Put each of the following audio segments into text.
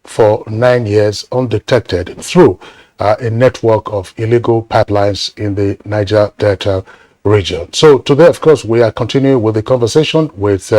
for 9 years undetected through a network of illegal pipelines in the Niger Delta region. So today, of course, we are continuing with the conversation with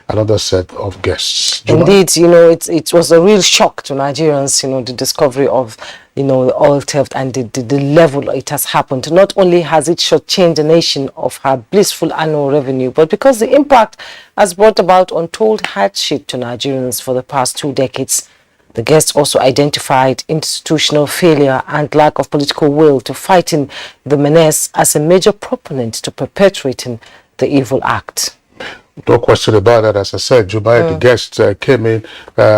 another set of guests. Juma? Indeed, it was a real shock to Nigerians, the discovery of, the oil theft and the level it has happened. Not only has it shortchanged the nation of her blissful annual revenue, but because the impact has brought about untold hardship to Nigerians for the past 2 decades. The guests also identified institutional failure and lack of political will to fighting the menace as a major proponent to perpetuating the evil act. No question about that. As I said, Jubai, the guests came in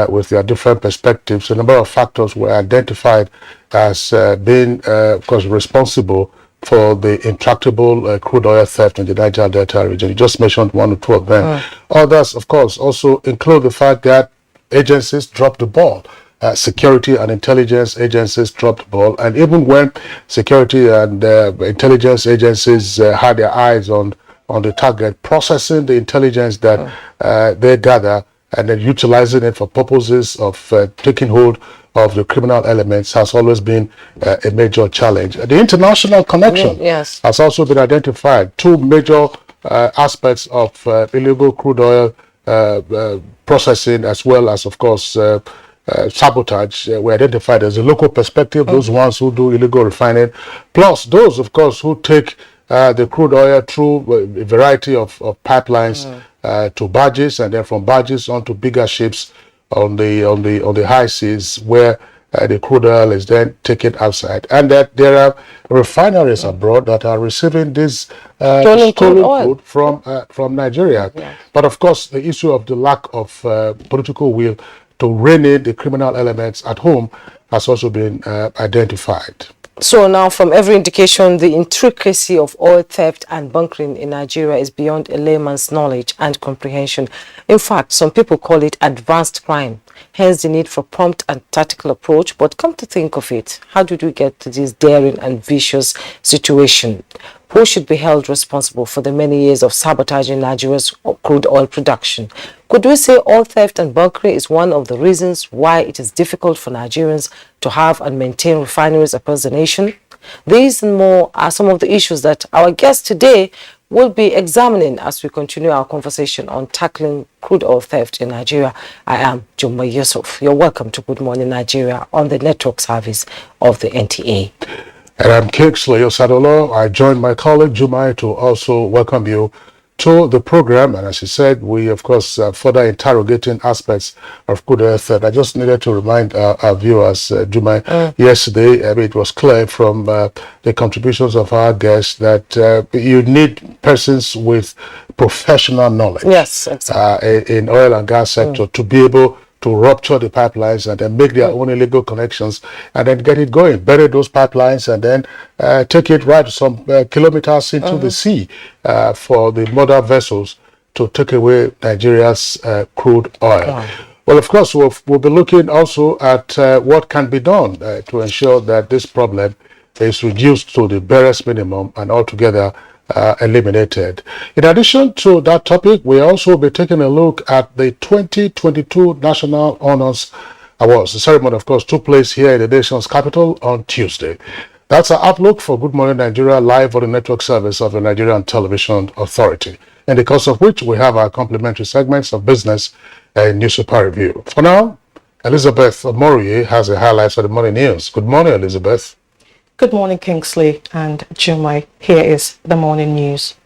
with their different perspectives. A number of factors were identified as being, of course, responsible for the intractable crude oil theft in the Niger Delta region. You just mentioned 1 or 2 of them. Others, of course, also include the fact that agencies dropped the ball. Security and intelligence agencies dropped the ball. And even when security and intelligence agencies had their eyes on the target, processing the intelligence that they gather and then utilizing it for purposes of taking hold of the criminal elements has always been a major challenge. The international connection has also been identified. 2 major aspects of illegal crude oil processing, as well as, of course, sabotage were identified as a local perspective, those ones who do illegal refining, plus those, of course, who take the crude oil through a variety of pipelines to barges, and then from barges onto bigger ships on the high seas, where the crude oil is then taken outside, and that there are refineries abroad that are receiving this stolen crude from Nigeria. But of course, the issue of the lack of political will to rein in the criminal elements at home has also been identified. So now, from every indication, the intricacy of oil theft and bunkering in Nigeria is beyond a layman's knowledge and comprehension. In fact, some people call it advanced crime, hence the need for prompt and tactical approach. But come to think of it, how did we get to this daring and vicious situation? Who should be held responsible for the many years of sabotaging Nigeria's crude oil production? Could we say oil theft and bunkering is one of the reasons why it is difficult for Nigerians to have and maintain refineries across the nation? These and more are some of the issues that our guest today will be examining as we continue our conversation on tackling crude oil theft in Nigeria. I am Juma Yusuf. You're welcome to Good Morning Nigeria on the network service of the NTA. And I'm Kingsley Osadolo. I joined my colleague Jumai to also welcome you to the program. And as you said, we, of course, further interrogating aspects of crude oil theft. I just needed to remind our viewers, Jumai, yesterday, it was clear from the contributions of our guests that you need persons with professional knowledge in oil and gas sector to be able to rupture the pipelines and then make their own illegal connections and then get it going, bury those pipelines and then take it right some kilometers into the sea for the mother vessels to take away Nigeria's crude oil. Well, of course, we'll be looking also at what can be done to ensure that this problem is reduced to the barest minimum and altogether eliminated. In addition to that topic, we also be taking a look at the 2022 National Honors Awards. The ceremony, of course, took place here in the nation's capital on Tuesday. That's our outlook for Good Morning Nigeria, live on the network service of the Nigerian Television Authority, in the course of which we have our complimentary segments of business and newspaper review. For now, Elizabeth Moriye has the highlights of the morning news. Good morning, Elizabeth. Good morning, Kingsley and Jumai. Here is the morning news.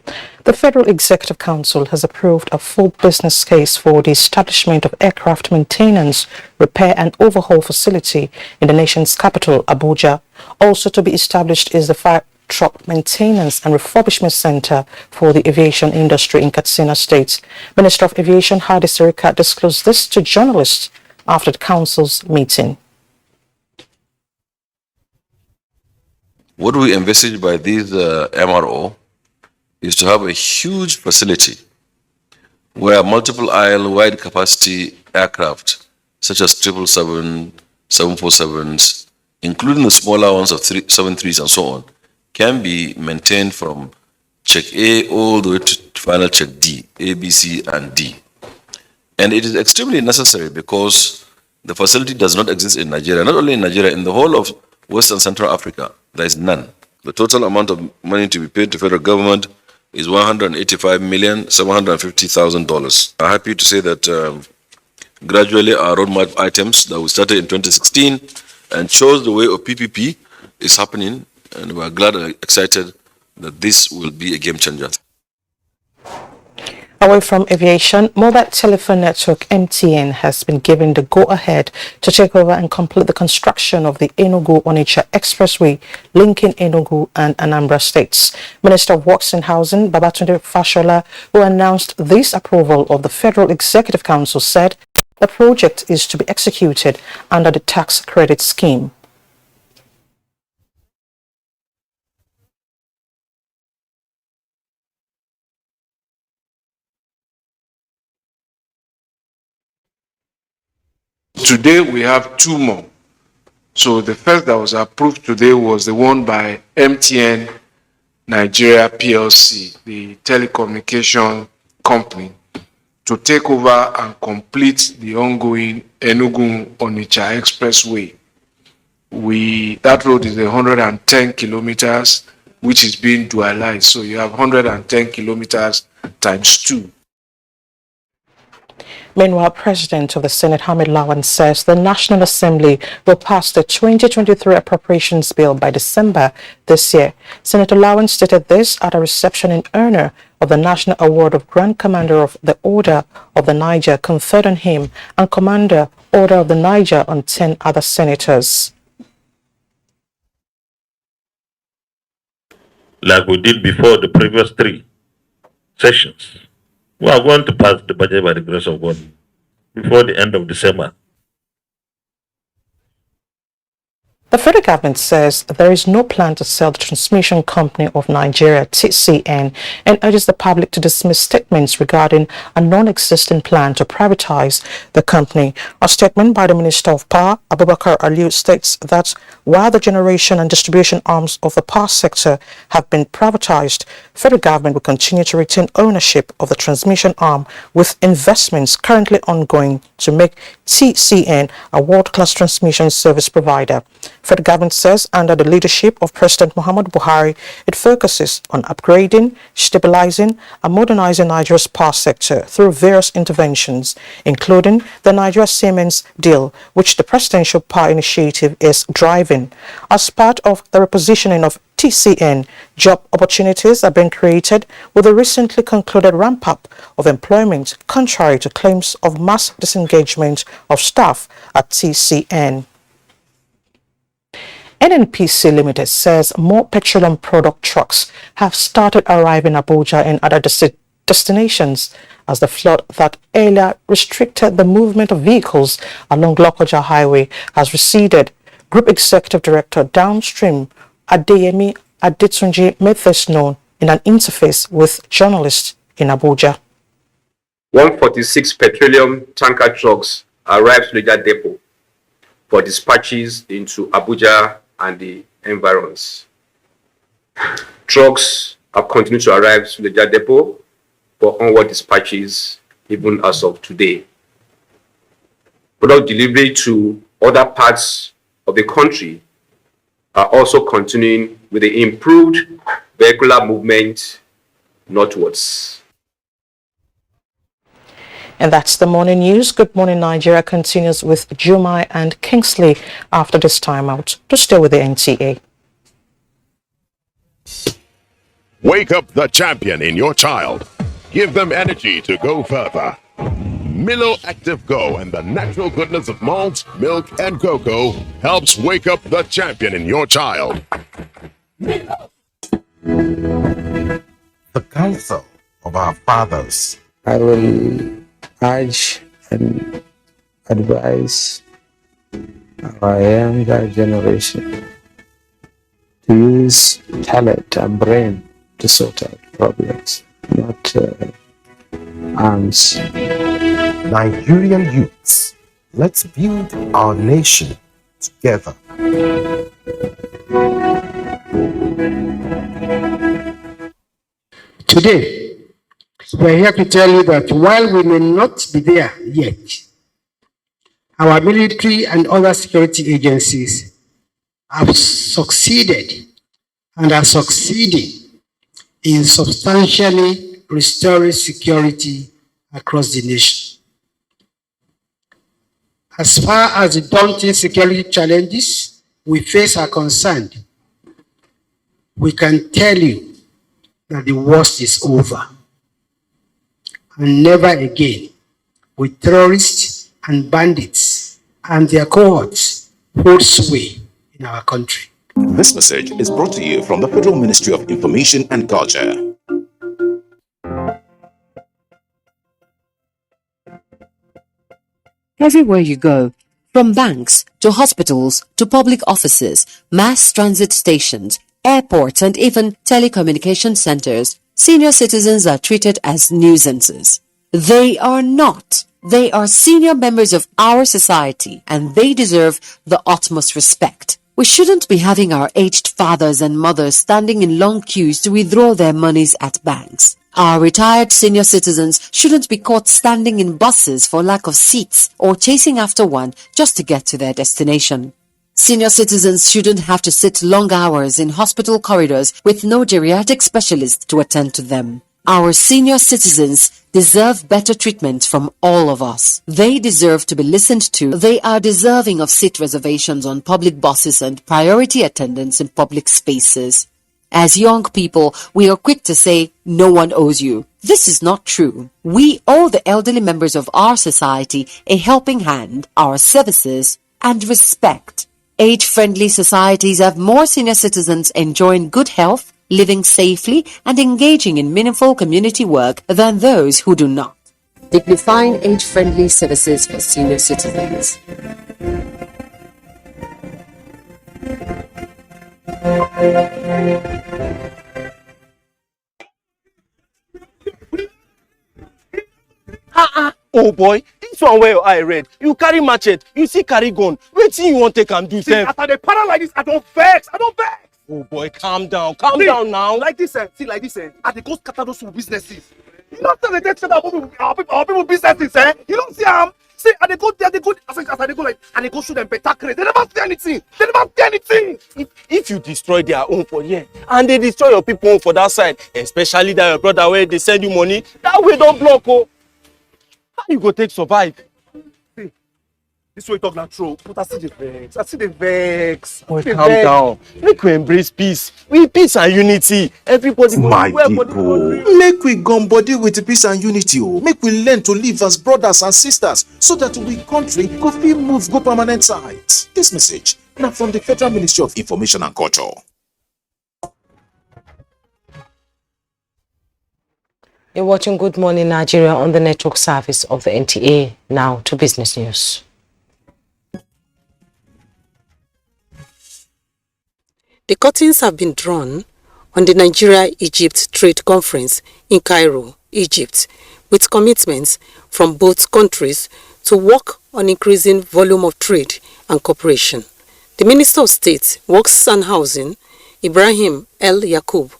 The Federal Executive Council has approved a full business case for the establishment of aircraft maintenance, repair and overhaul facility in the nation's capital, Abuja. Also to be established is the fire truck maintenance and refurbishment center for the aviation industry in Katsina State. Minister of Aviation Hadi Sirika disclosed this to journalists after the council's meeting. What we envisage by this MRO is to have a huge facility where multiple aisle wide capacity aircraft such as 777, 747s, including the smaller ones of 737s and so on, can be maintained from check A all the way to final check D, A, B, C, and D. And it is extremely necessary because The facility does not exist in Nigeria. Not only in Nigeria, in the whole of West and Central Africa, there is none. The total amount of money to be paid to federal government is $185,750,000. I'm happy to say that gradually our roadmap items that we started in 2016 and chose the way of PPP is happening, and we're glad and excited that this will be a game changer. Away from aviation, mobile telephone network MTN has been given the go-ahead to take over and complete the construction of the Enugu-Onitsha Expressway linking Enugu and Anambra states. Minister of Works and Housing, Babatunde Fashola, who announced this approval of the Federal Executive Council, said the project is to be executed under the tax credit scheme. Today we have two more. So the first that was approved today was the one by MTN Nigeria PLC, the telecommunication company, to take over and complete the ongoing Enugu-Onitsha Expressway. That road is 110 kilometers, which is being dualized. So you have 110 kilometers times 2. Meanwhile, President of the Senate, Hamid Lawan, says the National Assembly will pass the 2023 Appropriations Bill by December this year. Senator Lawan stated this at a reception in honor of the National Award of Grand Commander of the Order of the Niger conferred on him and Commander Order of the Niger on 10 other senators. Like we did before the previous 3 sessions, we are going to pass the budget by the grace of God before the end of December. The federal government says there is no plan to sell the Transmission Company of Nigeria, TCN, and urges the public to dismiss statements regarding a non-existent plan to privatize the company. A statement by the Minister of Power, Abubakar Aliyu, states that while the generation and distribution arms of the power sector have been privatized, federal government will continue to retain ownership of the transmission arm, with investments currently ongoing to make TCN a world-class transmission service provider. Federal government says under the leadership of President Muhammadu Buhari, it focuses on upgrading, stabilizing, and modernizing Nigeria's power sector through various interventions, including the Nigeria Siemens deal, which the Presidential Power Initiative is driving. As part of the repositioning of TCN, job opportunities are being created with the recently concluded ramp-up of employment, contrary to claims of mass disengagement of staff at TCN. NNPC Limited says more petroleum product trucks have started arriving in Abuja and other destinations as the flood that earlier restricted the movement of vehicles along Lokoja Highway has receded. Group Executive Director Downstream Adeyemi Adetunji made this known in an interface with journalists in Abuja. 146 petroleum tanker trucks arrived to the depot for dispatches into Abuja and the environs. Trucks have continued to arrive to the depot for onward dispatches even as of today. Product delivery to other parts of the country are also continuing with the improved vehicular movement northwards. And that's the morning news. Good Morning Nigeria continues with Jumai and Kingsley after this timeout. To stay with the NTA. Wake up the champion in your child. Give them energy to go further. Milo Active Go and the natural goodness of malt, milk, and cocoa helps wake up the champion in your child. The counsel of our fathers. I will urge and advise our younger generation to use talent and brain to sort out problems, not arms. Nigerian youths, let's build our nation together. Today, we're here to tell you that while we may not be there yet, Our military and other security agencies have succeeded and are succeeding in substantially restoring security across the nation. As far as the daunting security challenges we face are concerned, we can tell you that the worst is over, and never again will terrorists and bandits and their cohorts hold sway in our country. This message is brought to you from the Federal Ministry of Information and Culture. Everywhere you go, from banks to hospitals to public offices, mass transit stations, airports, and even telecommunication centers, senior citizens are treated as nuisances. They are not. They are senior members of our society, and they deserve the utmost respect. We shouldn't be having our aged fathers and mothers standing in long queues to withdraw their monies at banks. Our retired senior citizens shouldn't be caught standing in buses for lack of seats or chasing after one just to get to their destination. Senior citizens shouldn't have to sit long hours in hospital corridors with no geriatric specialist to attend to them. Our senior citizens deserve better treatment from all of us. They deserve to be listened to. They are deserving of seat reservations on public buses and priority attendance in public spaces. As young people, we are quick to say, no one owes you. This is not true. We owe the elderly members of our society a helping hand, our services, and respect. Age-friendly societies have more senior citizens enjoying good health, living safely, and engaging in meaningful community work than those who do not. Dignifying age-friendly services for senior citizens. Oh boy, this one where your eye red. You carry machete, you see carry gun. Wetin you want take am do sef? After the para like this, I don't vex. Oh boy, calm down down now. Like this, see like this, I dey go scatter those businesses. You know say they take shut our people businesses, You don't see them. See, and they go there, as they go like, and they go shoot them better crate. They never see anything. If you destroy their own for here, and they destroy your people own for that side, especially that your brother where they send you money, that way don't block. Oh, how you go take survive? See, this way talk not true, but I see the vex. Boy, calm down. Make we embrace peace. We peace and unity. Everybody My people, make we gum body with peace and unity. Make we learn to live as brothers and sisters so that we country go fit move go permanent sites. This message now from the Federal Ministry of Information and Culture. You're watching Good Morning Nigeria on the network service of the NTA. Now to business news. The curtains have been drawn on the Nigeria-Egypt Trade Conference in Cairo, Egypt, with commitments from both countries to work on increasing volume of trade and cooperation. The Minister of State, Works and Housing, Ibrahim El Yakub,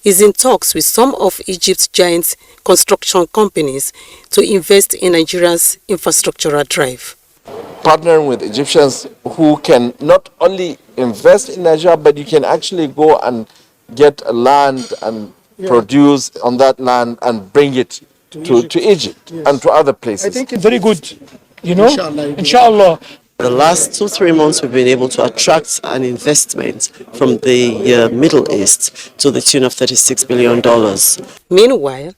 is in talks with some of Egypt's giant construction companies to invest in Nigeria's infrastructural drive. Partnering with Egyptians who can not only invest in Nigeria, but you can actually go and get a land and produce on that land and bring it to Egypt and to other places. I think it's very good, Inshallah. The last 2-3 months, we've been able to attract an investment from the Middle East to the tune of $36 billion. Meanwhile,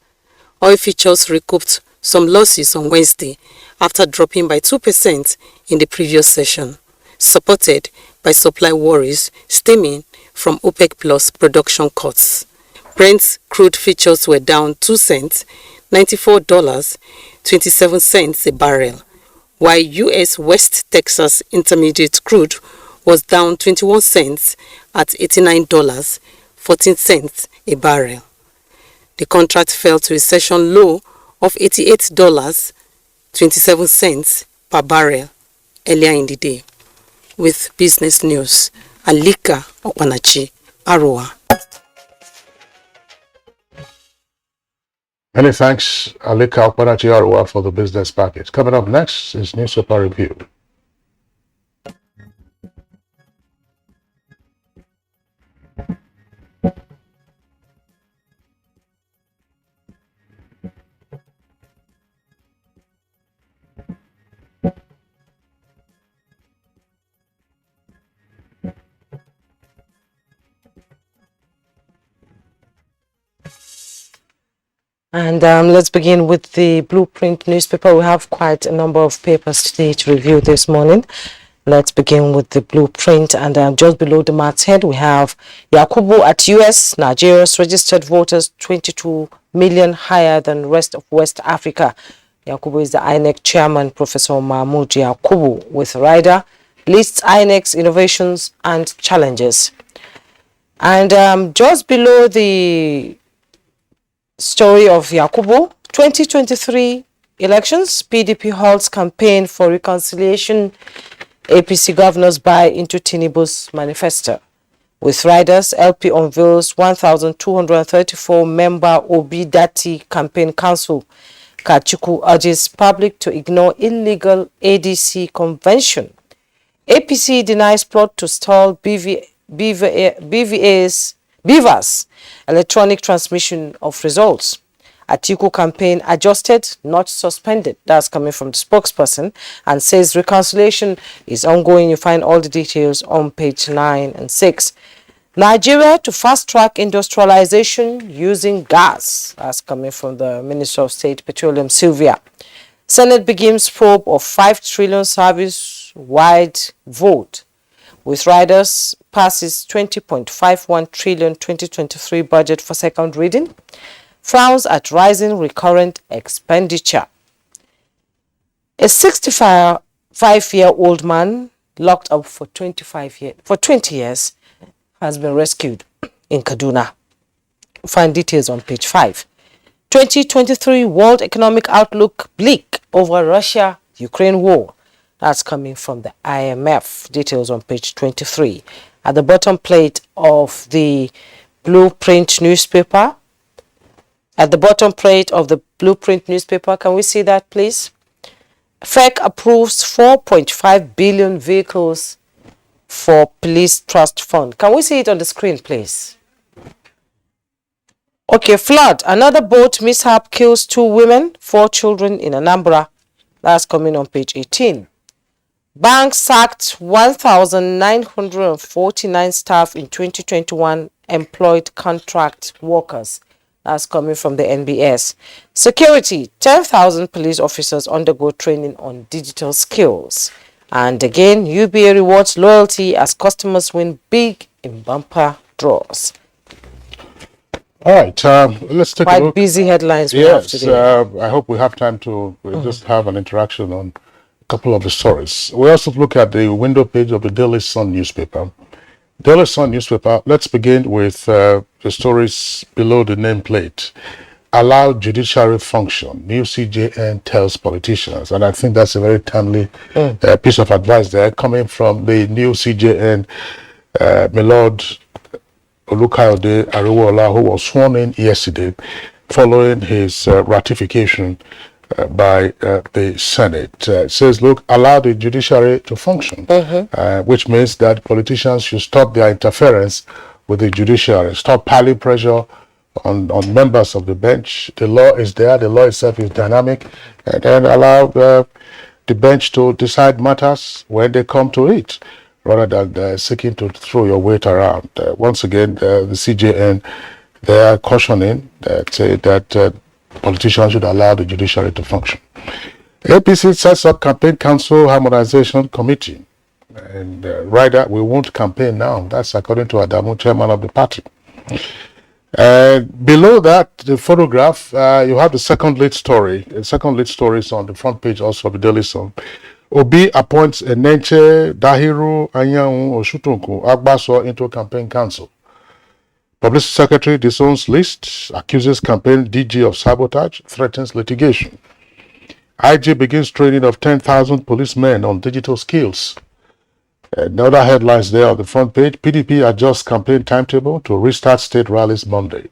oil futures recouped some losses on Wednesday after dropping by 2% in the previous session, supported by supply worries stemming from OPEC Plus production cuts. Brent crude futures were down 2 cents, $94.27 a barrel, while U.S. West Texas Intermediate crude was down 21 cents at $89.14 a barrel. The contract fell to a session low of $88.27 per barrel earlier in the day. With business news, Alika Okpanachi, Arua. Many thanks, Alika Okpanachi Arua, for the business package. Coming up next is Newspaper Review. And let's begin with the Blueprint newspaper. We have quite a number of papers today to review this morning. Let's begin with the Blueprint, and just below the masthead we have Yakubu at US. Nigeria's registered voters 22 million higher than rest of West Africa. Yakubu is the INEC chairman, Professor Mahmoud Yakubu, with rider lists INEC's innovations and challenges. And just below the story of Yakubu, 2023 elections, PDP halts campaign for reconciliation. APC governors buy into Tinubu's manifesto. With riders, LP unveils 1,234 member Obi Dati campaign council. Kachuku urges public to ignore illegal ADC convention. APC denies plot to stall BVA's electronic transmission of results. Atiku campaign adjusted, not suspended. That's coming from the spokesperson, and says reconciliation is ongoing. You find all the details on page 9 and 6. Nigeria to fast-track industrialization using gas. That's coming from the Minister of State Petroleum, Sylvia. Senate begins probe of 5 trillion service-wide vote. With riders, passes 20.51 trillion 2023 budget for second reading. Frowns at rising recurrent expenditure. A 65-year-old man locked up for 20 years has been rescued in Kaduna. Find details on page 5. 2023 World Economic Outlook bleak over Russia-Ukraine war. That's coming from the IMF. Details on page 23. At the bottom plate of the Blueprint newspaper, can we see that, please? FEC approves 4.5 billion vehicles for police trust fund. Can we see it on the screen, please? Okay, flood. Another boat mishap kills 2 women, 4 children in Anambra. That's coming on page 18. Bank sacked 1,949 staff in 2021, employed contract workers. That's coming from the NBS. Security, 10,000 police officers undergo training on digital skills. And again, UBA rewards loyalty as customers win big in bumper draws. All right, let's take a look. Quite busy headlines we have today. I hope we have time to just have an interaction on a couple of the stories. We also look at the window page of the Daily Sun newspaper. Daily Sun newspaper, let's begin with the stories below the nameplate. Allow judiciary function, new CJN tells politicians. And I think that's a very timely piece of advice there, coming from the new CJN, Milord Olukayode Ariwola, who was sworn in yesterday following his ratification by the Senate. It says, look, allow the judiciary to function, which means that politicians should stop their interference with the judiciary, stop piling pressure on members of the bench. The law is there, the law itself is dynamic, and then allow the bench to decide matters when they come to it, rather than seeking to throw your weight around. Once again, the CJN, they are cautioning that politicians should allow the judiciary to function. APC sets up campaign council harmonization committee. And rather, we won't campaign now. That's according to Adamu, chairman of the party. Below that, the photograph, you have the second lead story. The second lead story is on the front page also of the Daily Sun. Obi appoints Enenche Dahiru Anyanwu Oshutunku Agbaso into campaign council. Publicity Secretary disowns list, accuses campaign DG of sabotage, threatens litigation. IG begins training of 10,000 policemen on digital skills. Another headlines there on the front page. PDP adjusts campaign timetable to restart state rallies Monday.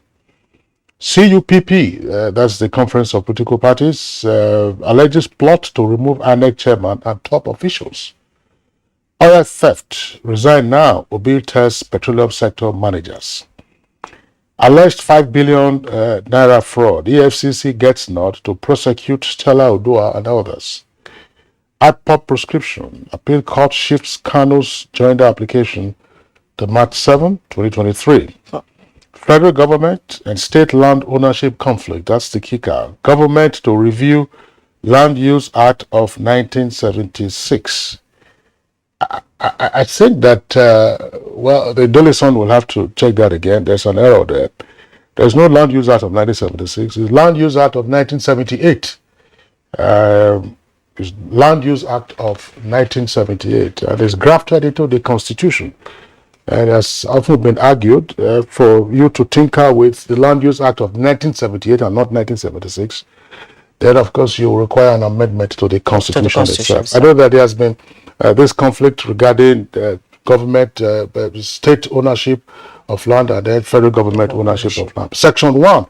CUPP, that's the Conference of Political Parties, alleges plot to remove INEC chairman and top officials. Oil theft, resign now, Obi tests petroleum sector managers. Alleged 5 billion naira fraud, EFCC gets nod to prosecute Stella Odua and others. IPOP prescription, appeal court shifts Kano's joinder application to March 7, 2023. Federal government and state land ownership conflict. That's the kicker. Government to review Land Use Act of 1976. I think that, well, the Daily Sun will have to check that again. There's an error there. There's no Land Use Act of 1976. It's Land Use Act of 1978. It's Land Use Act of 1978. And it's grafted into the Constitution. And has often been argued for you to tinker with the Land Use Act of 1978 and not 1976. Then, of course, you require an amendment to the Constitution itself. I know that there has been this conflict regarding government, state ownership of land and then federal government ownership of land. Section 1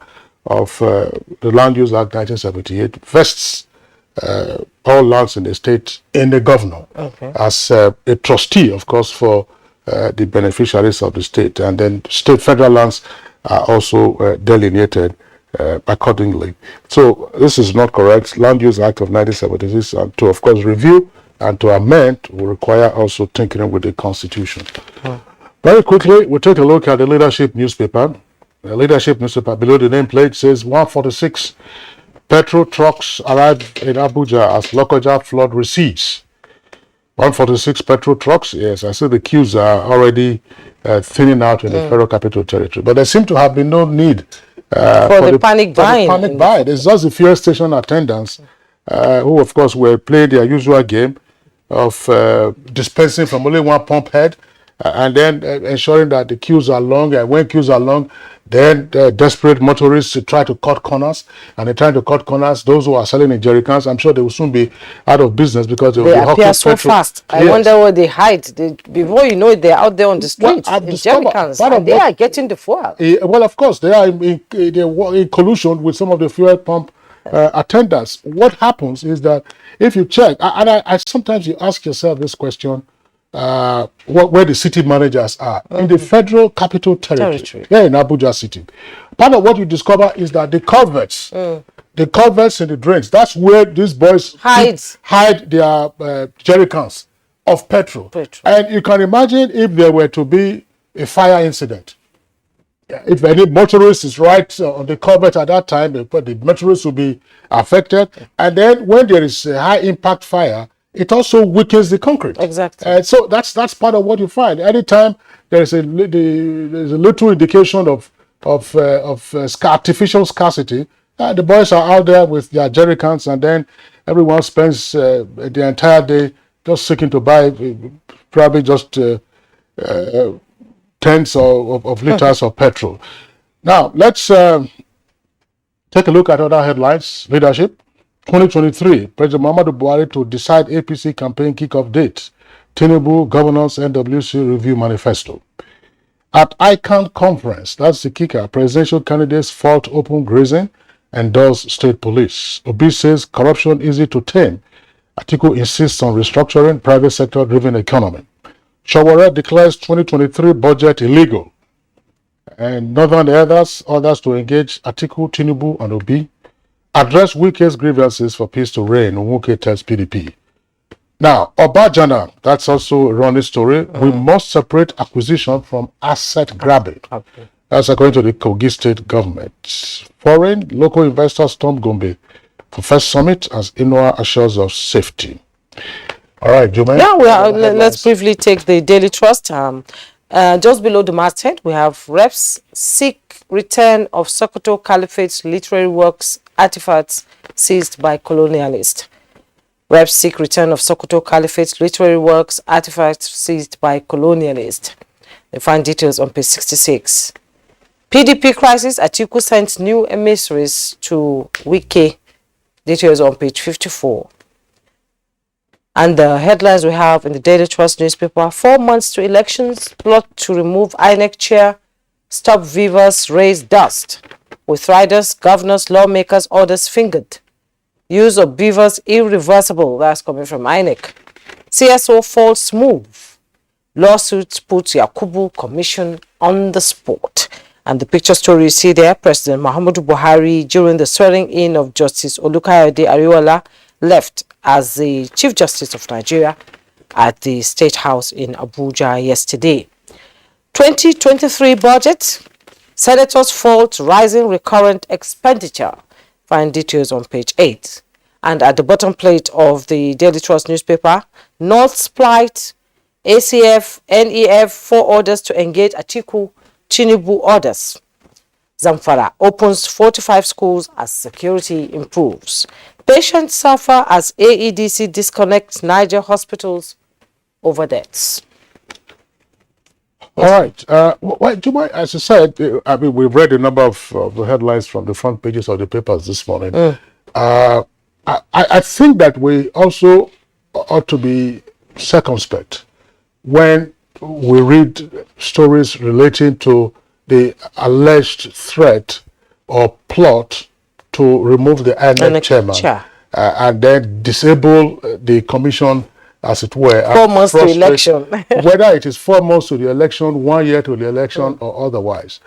of the Land Use Act 1978 vests all lands in the state in the governor as a trustee, of course, for the beneficiaries of the state. And then state federal lands are also delineated accordingly. So this is not correct. Land Use Act of 1976, and to, of course, review and to amend will require also tinkering with the Constitution. Very quickly, we'll take a look at the Leadership newspaper. The Leadership newspaper, below the nameplate, says 146 petrol trucks arrived in Abuja as Lokoja flood recedes. 146 petrol trucks, yes, I see the queues are already thinning out in the Federal Capital Territory. But there seemed to have been no need for the panic buying. Panic buy. There's just the fuel station attendants who, of course, were playing their usual game of dispensing from only one pump head and then ensuring that the queues are long. And when queues are long, then desperate motorists try to cut corners, and they're trying to cut corners. Those who are selling in jerry cans, I'm sure they will soon be out of business because they appear so fast. I wonder where they hide. Before you know it, they're out there on the street in jerry cans, and they are getting the fuel. Well, of course, they are in collusion with some of the fuel pump attendants. What happens is that if you check, and I sometimes you ask yourself this question, where the city managers are in the Federal Capital Territory, here in Abuja City. Part of what you discover is that the culverts in the drains, that's where these boys hide their jerry cans of petrol. And you can imagine if there were to be a fire incident. If any motorist is right on the culvert at that time, the motorist will be affected. And then when there is a high impact fire, it also weakens the concrete. Exactly. So that's part of what you find. Anytime there's a little indication of artificial scarcity, the boys are out there with their jerry cans, and then everyone spends the entire day just seeking to buy probably just tens of liters of petrol. Now, let's take a look at other headlines. Leadership. 2023, President Muhammadu Buhari to decide APC campaign kickoff date. Tinubu Governance NWC Review Manifesto. At ICANN conference, that's the kicker, presidential candidates fault open grazing, endorse state police. Obi says corruption easy to tame. Atiku insists on restructuring private sector driven economy. Shawara declares 2023 budget illegal. And Northern others to engage Atiku, Tinubu, and Obi. Address Wike's grievances for peace to reign, Nwuke tells PDP. Now, Obajana, that's also a running story. We must separate acquisition from asset grabbing. That's according to the Kogi state government. Foreign, local investors storm Gombe for first summit as Inua assures of safety. All right, Jume. Yeah, let's briefly take the Daily Trust. Just below the masthead, we have reps seek return of Sokoto Caliphate's literary works, artifacts seized by colonialists. Reps seek return of Sokoto Caliphate's literary works, artifacts seized by colonialists. They find details on page 66. PDP crisis, Atiku sent new emissaries to Wike. Details on page 54. And the headlines we have in the Daily Trust newspaper: 4 months to elections, plot to remove INEC chair, stop Vivas raise dust. With riders, governors, lawmakers, orders fingered. Use of Vivas irreversible. That's coming from INEC. CSO false move. Lawsuits puts Yakubu Commission on the spot. And the picture story you see there, President Muhammadu Buhari during the swearing in of Justice Olukayode Ariola left as the Chief Justice of Nigeria at the State House in Abuja yesterday. 2023 budget, Senators fault rising recurrent expenditure. Find details on page 8. And at the bottom plate of the Daily Trust newspaper, North's plight, ACF, NEF, 4 orders to engage Atiku, Tinubu orders. Zamfara opens 45 schools as security improves. Patients suffer as AEDC disconnects Niger hospitals over deaths. All right. Well, Juma, as I said, I mean, we've read a number of the headlines from the front pages of the papers this morning. I think that we also ought to be circumspect when we read stories relating to the alleged threat or plot to remove the INEC chairman and then disable the commission, as it were. 4 months to election. Whether it is 4 months to the election, 1 year to the election, or otherwise.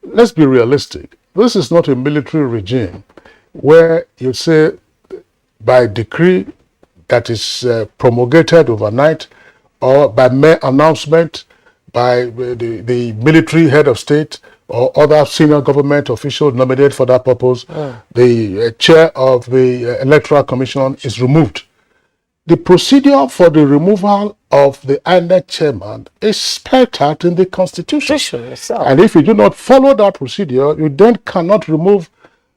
Let's be realistic. This is not a military regime where you say by decree that is promulgated overnight or by mere announcement by the military head of state or other senior government official nominated for that purpose, the chair of the Electoral Commission is removed. The procedure for the removal of the INEC chairman is spelled out in the Constitution. And if you do not follow that procedure, you then cannot remove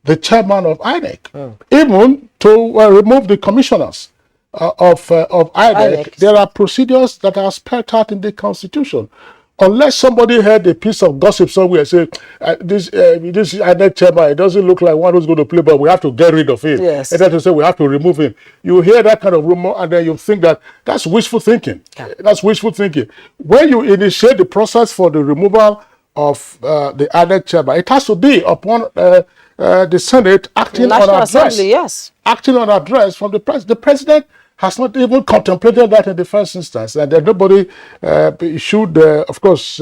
the chairman of INEC. Even to remove the commissioners of INEC, there are procedures that are spelled out in the Constitution. Unless somebody heard a piece of gossip somewhere say, this INEC chairman, it doesn't look like one who's going to play, but we have to get rid of him. Yes. And then to say we have to remove him. You hear that kind of rumor and then you think that that's wishful thinking. That's wishful thinking. When you initiate the process for the removal of the INEC chairman, it has to be upon the Senate acting on address. Assembly, yes. Acting on address from the president. The president has not even contemplated that in the first instance, and that nobody should, of course,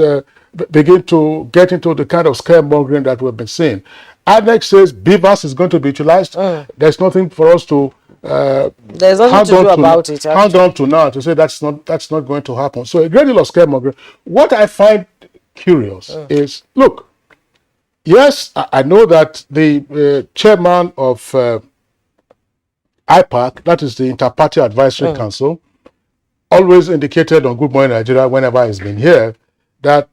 begin to get into the kind of scaremongering that we've been seeing. INEC says Beavers is going to be utilized. There's nothing for us to there's nothing to do about it. Hang on to now to say that's not going to happen. So a great deal of scaremongering. What I find curious is, look, yes, I know that the chairman of IPAC, that is the Inter-Party Advisory Council, always indicated on Good Morning Nigeria whenever he's been here that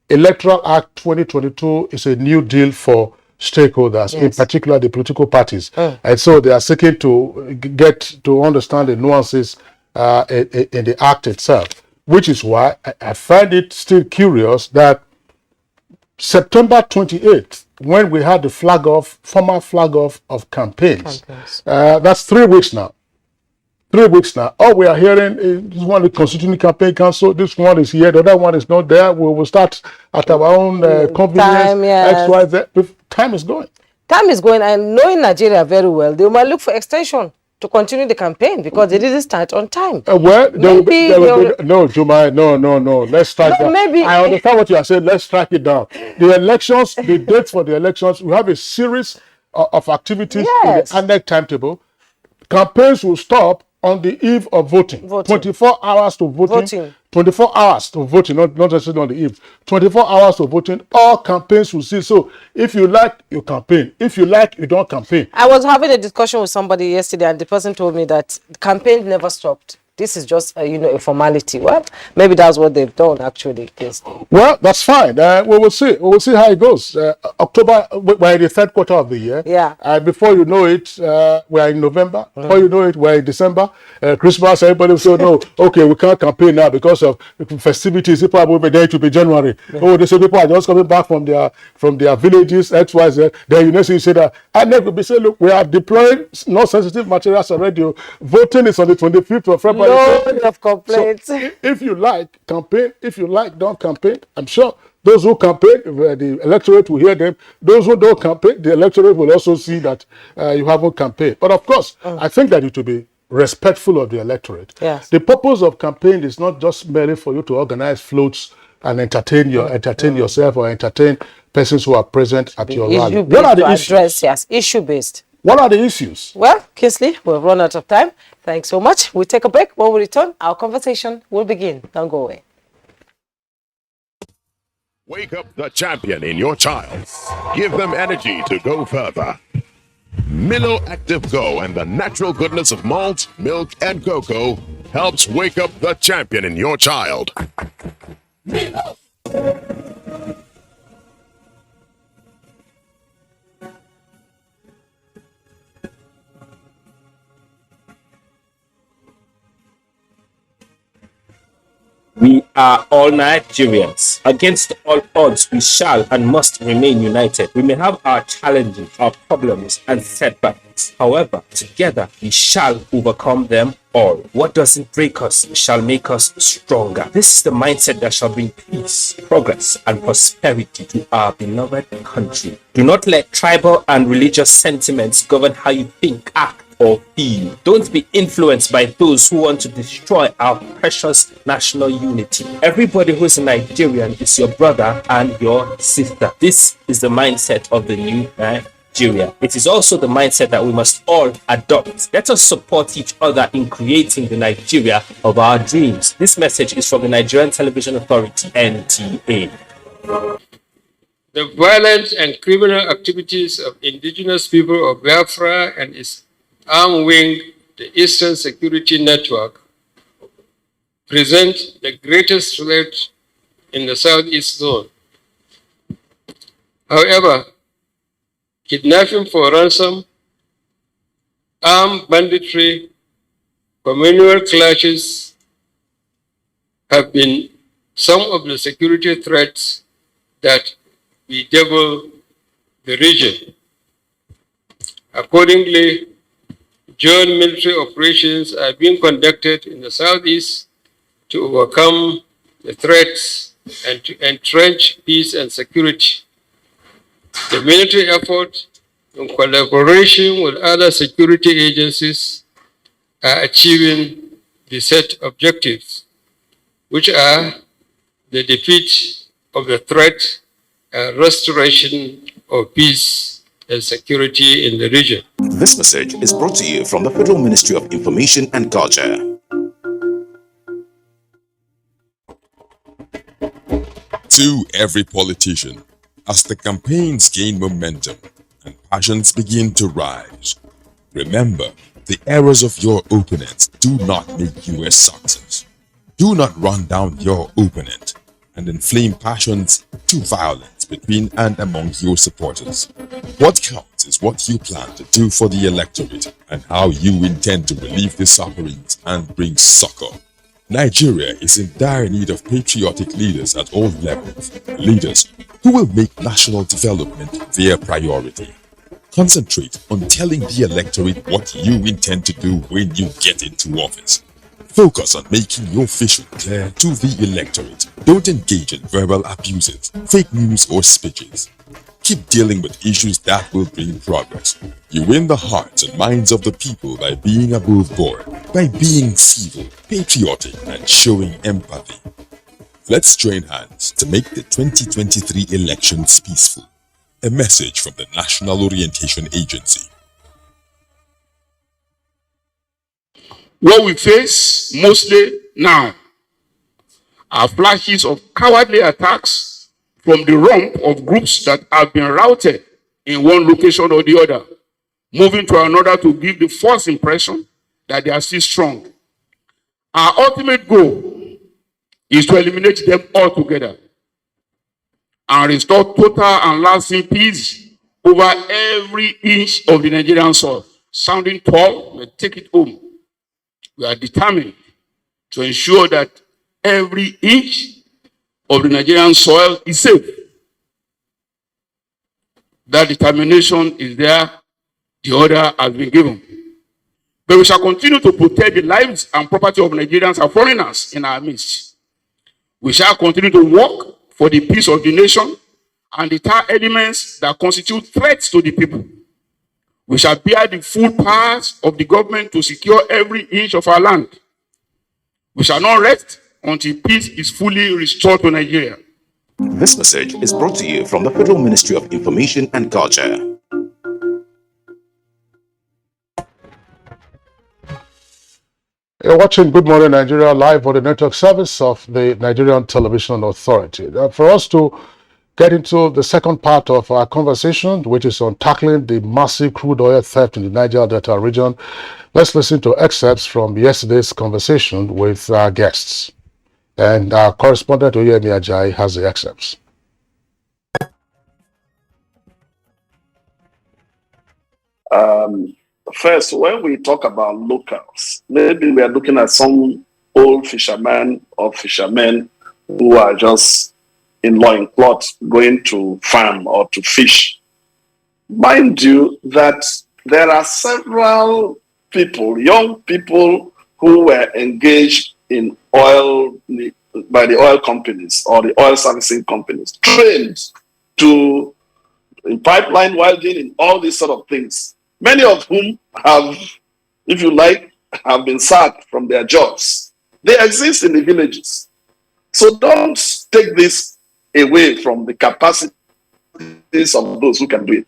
Electoral Act 2022 is a new deal for stakeholders, in particular the political parties. And so they are seeking to get to understand the nuances in the act itself, which is why I find it still curious that September 28th, when we had the formal flag off of campaigns. That's 3 weeks now. 3 weeks now. All we are hearing is this one is Constitutional Campaign Council, this one is here, the other one is not there. We will start at our own convenience. X, Y, Z. Time is going. Time is going, and knowing Nigeria very well, they might look for extension to continue the campaign because they didn't start on time. Well, no, Juma, no. Let's strike down. Maybe. I understand what you are saying. Let's strike it down. The elections, the dates for the elections, we have a series of activities in the INEC timetable. Campaigns will stop on the eve of voting. 24 hours to voting. 24 hours to voting, not necessarily on the eve. 24 hours to voting. All campaigns will see. So if you like, you campaign. If you like, you don't campaign. I was having a discussion with somebody yesterday, and the person told me that the campaign never stopped. This is just a formality. Well, maybe that's what they've done actually. Yes. Well, that's fine. We will see. We will see how it goes. October, we're in the third quarter of the year. Yeah. And before you know it, we're in November. Before you know it, we're in December. Christmas, everybody will say, no, okay, we can't campaign now because of festivities. People are moving. Then it will be January. Oh, they say people are just coming back from their villages, X, Y, Z. Then you say that. And then we'll be saying, look, we are deploying non-sensitive materials already. Voting is on the 25th of February. Loads of complaints. So if you like, campaign. If you like, don't campaign. I'm sure those who campaign, the electorate will hear them. Those who don't campaign, the electorate will also see that you haven't campaigned. But of course, I think that it will be respectful of the electorate. Yes. The purpose of campaign is not just merely for you to organize floats and entertain yourself or entertain persons who are present at your rally. What are the issues? Yes, issue-based. What are the issues? Well, Kingsley, we've run out of time. Thanks so much. We'll take a break. When we return, our conversation will begin. Don't go away. Wake up the champion in your child. Give them energy to go further. Milo Active Go and the natural goodness of malt, milk, and cocoa helps wake up the champion in your child. Milo. We are all Nigerians. Against all odds, we shall and must remain united. We may have our challenges, our problems, and setbacks. However, together we shall overcome them all. What doesn't break us shall make us stronger. This is the mindset that shall bring peace, progress, and prosperity to our beloved country. Do not let tribal and religious sentiments govern how you think, act, or feel. Don't be influenced by those who want to destroy our precious national unity. Everybody who is a Nigerian is your brother and your sister. This is the mindset of the new Nigeria. It is also the mindset that we must all adopt. Let us support each other in creating the Nigeria of our dreams. This message is from the Nigerian Television Authority, NTA. The violent and criminal activities of indigenous people of Biafra and its arm wing, the Eastern Security Network, present the greatest threat in the Southeast zone. However, kidnapping for ransom, armed banditry, communal clashes have been some of the security threats that bedevil the region. Accordingly, joint military operations are being conducted in the Southeast to overcome the threats and to entrench peace and security. The military effort, in collaboration with other security agencies, are achieving the set objectives, which are the defeat of the threat and restoration of peace and security in the region. This message is brought to you from the Federal Ministry of Information and Culture. To every politician, as the campaigns gain momentum and passions begin to rise, remember, the errors of your opponents do not make you a success. Do not run down your opponent and inflame passions to violence between and among your supporters. What counts is what you plan to do for the electorate and how you intend to relieve the sufferings and bring succor. Nigeria is in dire need of patriotic leaders at all levels, leaders who will make national development their priority. Concentrate on telling the electorate what you intend to do when you get into office. Focus on making your vision clear to the electorate. Don't engage in verbal abuses, fake news, or speeches. Keep dealing with issues that will bring progress. You win the hearts and minds of the people by being above board, by being civil, patriotic, and showing empathy. Let's join hands to make the 2023 elections peaceful. A message from the National Orientation Agency. What we face mostly now are flashes of cowardly attacks from the rump of groups that have been routed in one location or the other, moving to another to give the false impression that they are still strong. Our ultimate goal is to eliminate them altogether and restore total and lasting peace over every inch of the Nigerian soil. Sounding tall, but take it home. We are determined to ensure that every inch of the Nigerian soil is safe. That determination is there. The order has been given. But we shall continue to protect the lives and property of Nigerians and foreigners in our midst. We shall continue to work for the peace of the nation and deter elements that constitute threats to the people. We shall bear the full powers of the government to secure every inch of our land. We shall not rest until peace is fully restored to Nigeria. This message is brought to you from the Federal Ministry of Information and Culture. You're watching Good Morning Nigeria live on the network service of the Nigerian Television Authority. For us to get into the second part of our conversation, which is on tackling the massive crude oil theft in the Niger Delta region. Let's listen to excerpts from yesterday's conversation with our guests. And our correspondent, Oyemi Ajayi, has the excerpts. First, when we talk about locals, maybe we are looking at some old fishermen or fishermen who are just in loincloth going to farm or to fish. Mind you that there are several people, young people, who were engaged in oil by the oil companies or the oil servicing companies, trained to in pipeline welding and all these sort of things. Many of whom have, if you like, have been sacked from their jobs. They exist in the villages. So don't take this away from the capacities of those who can do it.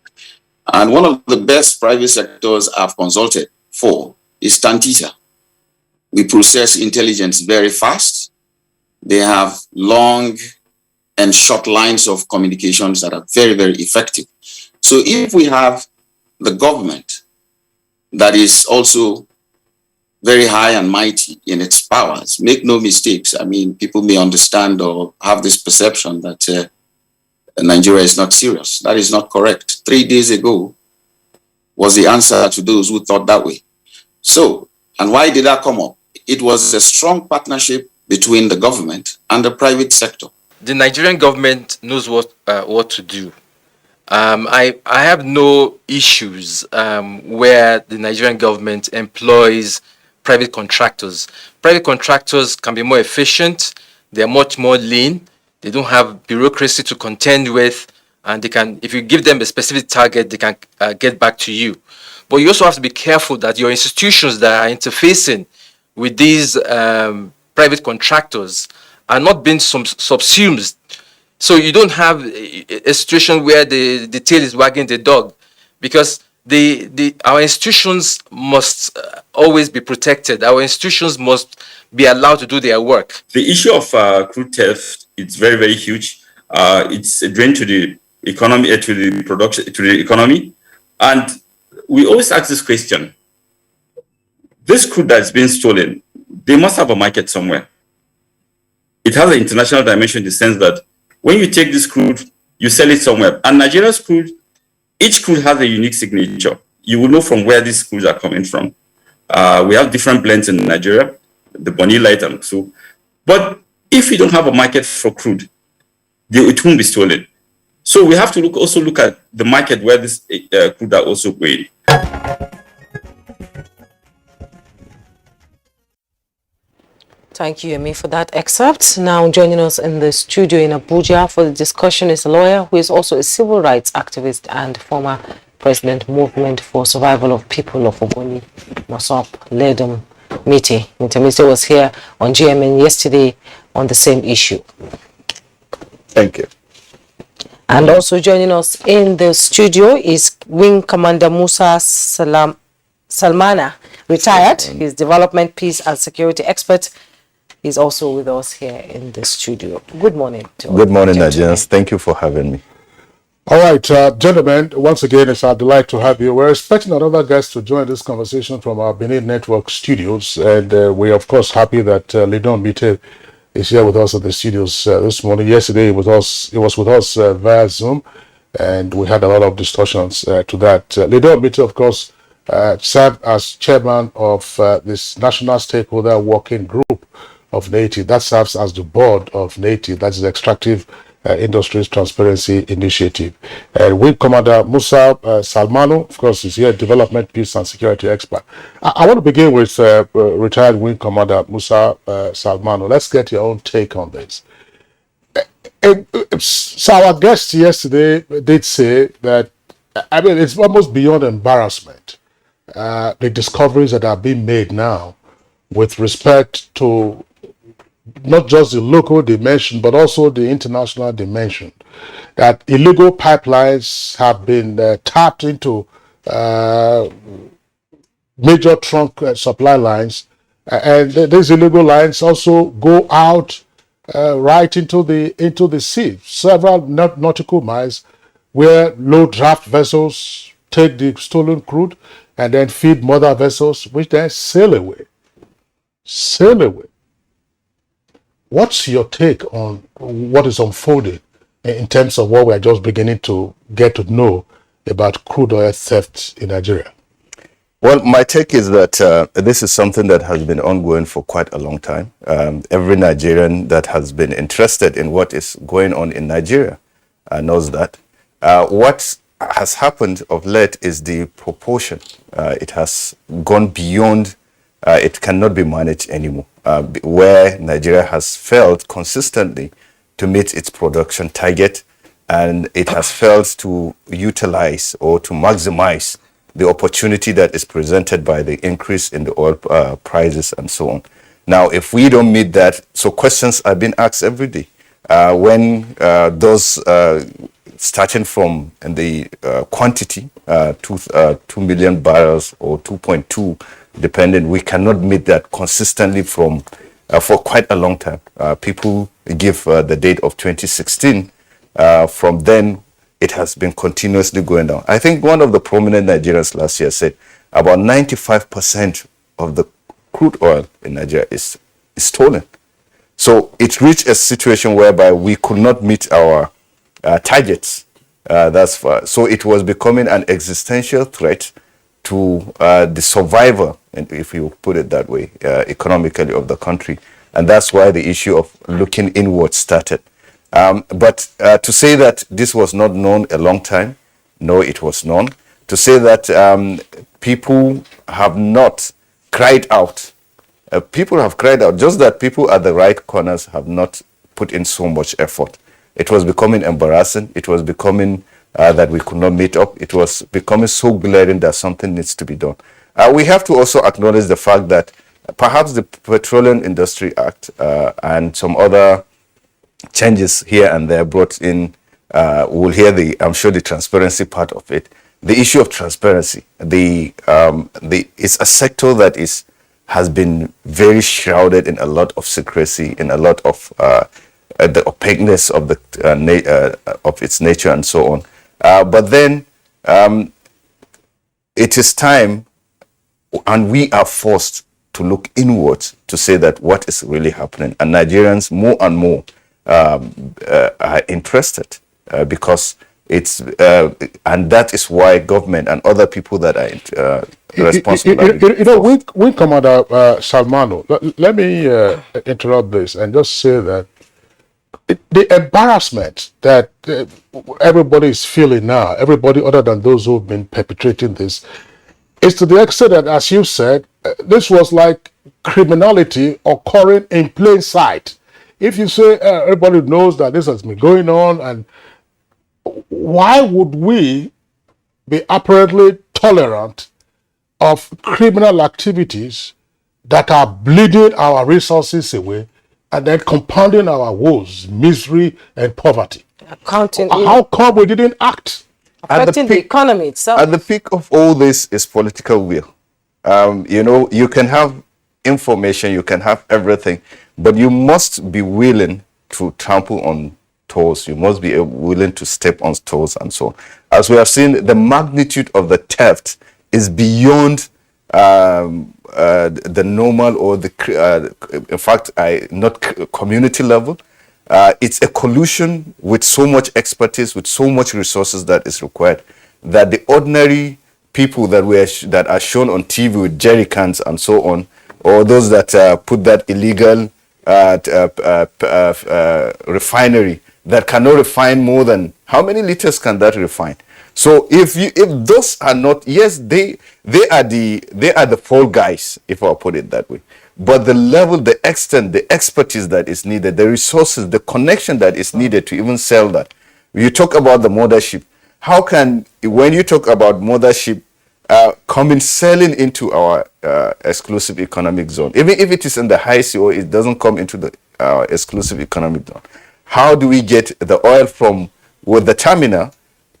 And one of the best private sectors I've consulted for is Tantita. We process intelligence very fast. They have long and short lines of communications that are very, very effective. So if we have the government that is also very high and mighty in its powers, make no mistakes. I mean, people may understand or have this perception that Nigeria is not serious. That is not correct. 3 days ago was the answer to those who thought that way. So, and why did that come up? It was a strong partnership between the government and the private sector. The Nigerian government knows what to do. I have no issues where the Nigerian government employs private contractors. Private contractors can be more efficient. They're much more lean. They don't have bureaucracy to contend with, and they can, if you give them a specific target, they can get back to you. But you also have to be careful that your institutions that are interfacing with these private contractors are not being subsumed. So you don't have a situation where the tail is wagging the dog, because our institutions must always be protected. Our institutions must be allowed to do their work. The issue of crude theft is very, very huge. It's a drain to the economy, to the production, to the economy. And we always ask this question: this crude that's been stolen, they must have a market somewhere. It has an international dimension in the sense that when you take this crude, you sell it somewhere. And Nigeria's crude, each crude has a unique signature. You will know from where these crudes are coming from. We have different blends in Nigeria, the Bonny Light and so. But if you don't have a market for crude, it won't be stolen. So we have to also look at the market where this crude are also going. Thank you, Yemi, for that excerpt. Now joining us in the studio in Abuja for the discussion is a lawyer who is also a civil rights activist and former president Movement for Survival of People of Ogoni, Nosop, Ledum Mite. Mite was here on GMN yesterday on the same issue. Thank you. And also joining us in the studio is Wing Commander Musa Salmana, retired. He's development, peace and security expert. He's also with us here in the studio. Good morning to all. Good morning, Nigerians. Thank you for having me. All right, gentlemen, once again, it's our delight to have you. We're expecting another guest to join this conversation from our Benin Network studios. And we're, of course, happy that Ledum Mite is here with us at the studios this morning. Yesterday, it was with us via Zoom, and we had a lot of discussions to that. Ledum Mite, of course, served as chairman of this National Stakeholder Working Group of NTA. That serves as the board of NTA, that's the Extractive Industries Transparency Initiative. And Wing Commander Musa Salmano, of course, is here, development, peace and security expert. I want to begin with retired Wing Commander Musa Salmano. Let's get your own take on this. So our guest yesterday did say that, I mean, it's almost beyond embarrassment, the discoveries that are being made now with respect to not just the local dimension, but also the international dimension, that illegal pipelines have been tapped into major trunk supply lines, and these illegal lines also go out right into the sea. Several nautical miles where low draft vessels take the stolen crude and then feed mother vessels, which then sail away. Sail away. What's your take on what is unfolding in terms of what we're just beginning to get to know about crude oil theft in Nigeria? Well, my take is that this is something that has been ongoing for quite a long time. Every Nigerian that has been interested in what is going on in Nigeria knows that. What has happened of late is the proportion. It has gone beyond, it cannot be managed anymore, where Nigeria has failed consistently to meet its production target, and it has failed to utilize or to maximize the opportunity that is presented by the increase in the oil prices and so on. Now, if we don't meet that, so questions are being asked every day. When those starting from the quantity, 2 million barrels or 2.2, depending, we cannot meet that consistently from for quite a long time. People give the date of 2016. From then, it has been continuously going down. I think one of the prominent Nigerians last year said about 95% of the crude oil in Nigeria is stolen. So it reached a situation whereby we could not meet our targets. That's far. So it was becoming an existential threat to the survival, and if you put it that way, economically of the country. And that's why the issue of looking inward started. But to say that this was not known a long time, no, it was known. To say that people have not cried out, people have cried out, just that people at the right corners have not put in so much effort. It was becoming embarrassing. It was becoming that we could not meet up. It was becoming so glaring that something needs to be done. We have to also acknowledge the fact that perhaps the Petroleum Industry Act and some other changes here and there brought in, we'll hear I'm sure the transparency part of it. The issue of transparency, it's a sector that has been very shrouded in a lot of secrecy, in a lot of the opaqueness of of its nature and so on. But then it is time, and we are forced to look inwards to say that what is really happening. And Nigerians more and more are interested because it's and that is why government and other people that are responsible. We Commander Salmano, let me interrupt this and just say that the embarrassment that everybody is feeling now, everybody other than those who've been perpetrating this, is to the extent that, as you said, this was like criminality occurring in plain sight. If you say everybody knows that this has been going on, and why would we be apparently tolerant of criminal activities that are bleeding our resources away and then compounding our woes, misery, and poverty? How come we didn't act? Affecting the economy itself. At the peak of all this is political will. You can have information, you can have everything, but you must be willing to trample on toes. You must be willing to step on toes and so on. As we have seen, the magnitude of the theft is beyond the normal or in fact, not community level. It's a collusion with so much expertise, with so much resources that is required, that the ordinary people that are shown on TV with jerry cans and so on, or those that put that illegal refinery that cannot refine more than, how many liters can that refine? So if those are not, yes, they are the fall guys, if I put it that way. But the level, the extent, the expertise that is needed, the resources, the connection that is needed to even sell that. You talk about the mothership. How can, when you talk about mothership coming selling into our exclusive economic zone, even if it is in the high sea or it doesn't come into the exclusive economic zone, how do we get the oil from with the terminal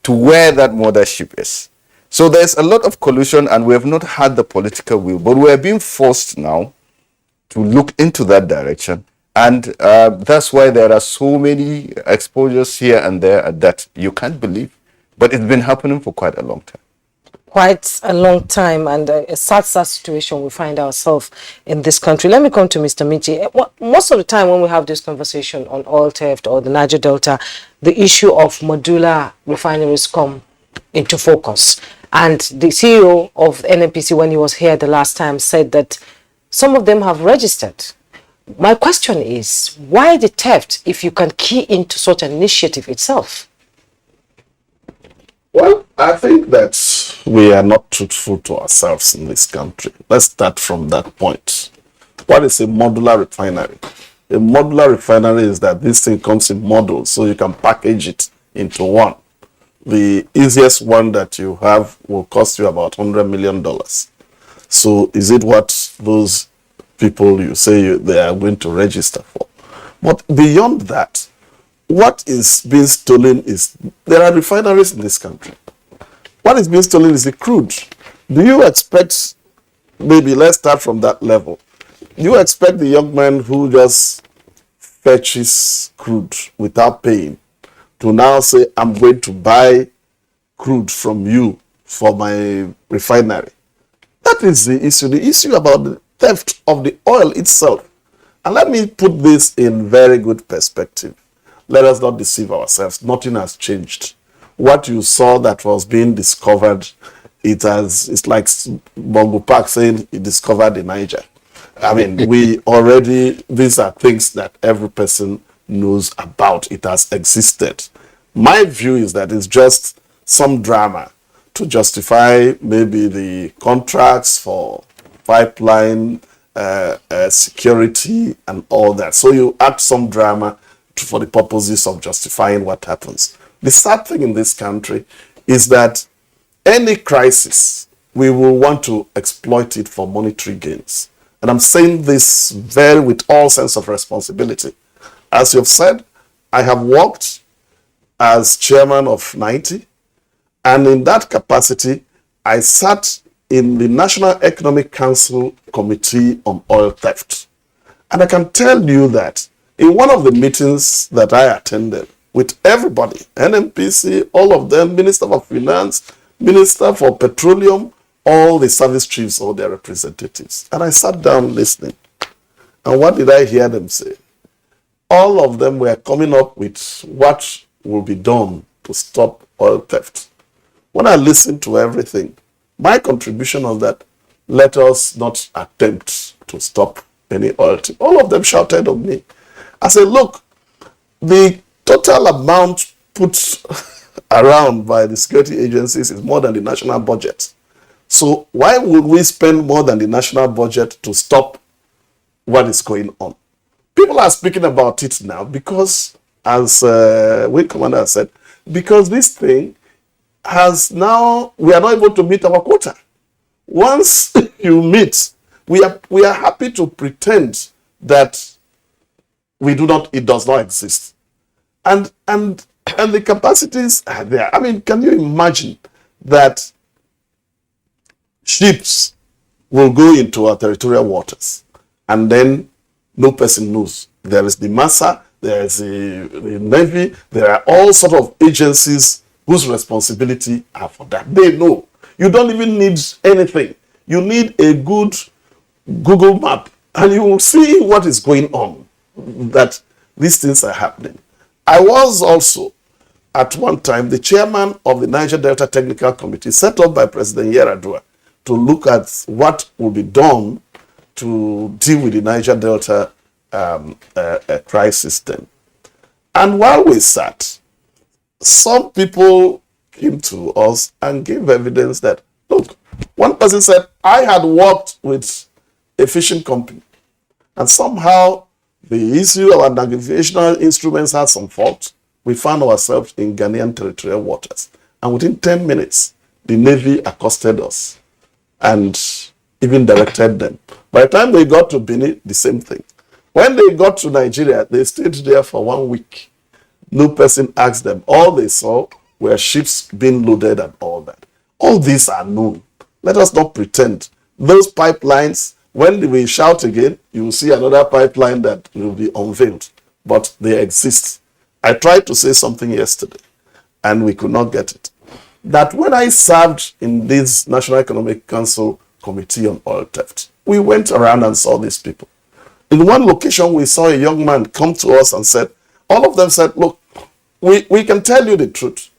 to where that mothership is? So there's a lot of collusion, and we have not had the political will, but we are being forced now to look into that direction And that's why there are so many exposures here and there that you can't believe. But it's been happening for quite a long time. Quite a long time, and a sad situation we find ourselves in this country. Let me come to Mr. Michi. Most of the time when we have this conversation on oil theft or the Niger Delta, the issue of modular refineries come into focus. And the CEO of NNPC, when he was here the last time, said that some of them have registered. My question is, why the theft if you can key into such an initiative itself? Well, I think that we are not truthful to ourselves in this country. Let's start from that point. What is a modular refinery? A modular refinery is that this thing comes in modules, so you can package it into one. The easiest one that you have will cost you about $100 million. So is it what those people you say they are going to register for? But beyond that, what is being stolen is, there are refineries in this country. What is being stolen is the crude. Do you expect, maybe let's start from that level. You expect the young man who just fetches crude without paying to now say, I'm going to buy crude from you for my refinery? That is the issue. The issue about the theft of the oil itself. And let me put this in very good perspective. Let us not deceive ourselves. Nothing has changed. What you saw that was being discovered, it's like Bongo Park saying he discovered the Niger. I mean, these are things that every person knows about. It has existed. My view is that it's just some drama to justify maybe the contracts for pipeline security and all that. So you add some drama for the purposes of justifying what happens. The sad thing in this country is that any crisis, we will want to exploit it for monetary gains. And I'm saying this with all sense of responsibility. As you've said, I have worked as chairman of 90, and in that capacity, I sat in the National Economic Council Committee on Oil Theft. And I can tell you that in one of the meetings that I attended with everybody, NNPC, all of them, Minister of Finance, Minister for Petroleum, all the service chiefs or their representatives. And I sat down listening. And what did I hear them say? All of them were coming up with what will be done to stop oil theft. When I listened to everything, my contribution was that let us not attempt to stop any oil theft. All of them shouted on me. I said, look, the total amount put around by the security agencies is more than the national budget. So why would we spend more than the national budget to stop what is going on? People are speaking about it now because, as Wing Commander said, because this thing has now, we are not able to meet our quota. Once you meet, we are happy to pretend that it does not exist. And the capacities are there. I mean, can you imagine that ships will go into our territorial waters and then no person knows? There is the MASA, there is the Navy, there are all sort of agencies whose responsibility are for that. They know. You don't even need anything. You need a good Google map and you will see what is going on, that these things are happening. I was also, at one time, the chairman of the Niger Delta Technical Committee set up by President Yar'Adua to look at what will be done to deal with the Niger Delta crisis then. And while we sat, some people came to us and gave evidence that, look, one person said, I had worked with a fishing company and somehow the issue of our navigational instruments had some fault. We found ourselves in Ghanaian territorial waters. And within 10 minutes, the Navy accosted us and even directed them. By the time they got to Benin, the same thing. When they got to Nigeria, they stayed there for 1 week. No person asked them. All they saw were ships being loaded and all that. All these are known. Let us not pretend. Those pipelines When we shout again, you will see another pipeline that will be unveiled. But they exist. I tried to say something yesterday, and we could not get it. That when I served in this National Economic Council Committee on Oil Theft, we went around and saw these people. In one location, we saw a young man come to us and said, all of them said, look, we can tell you the truth.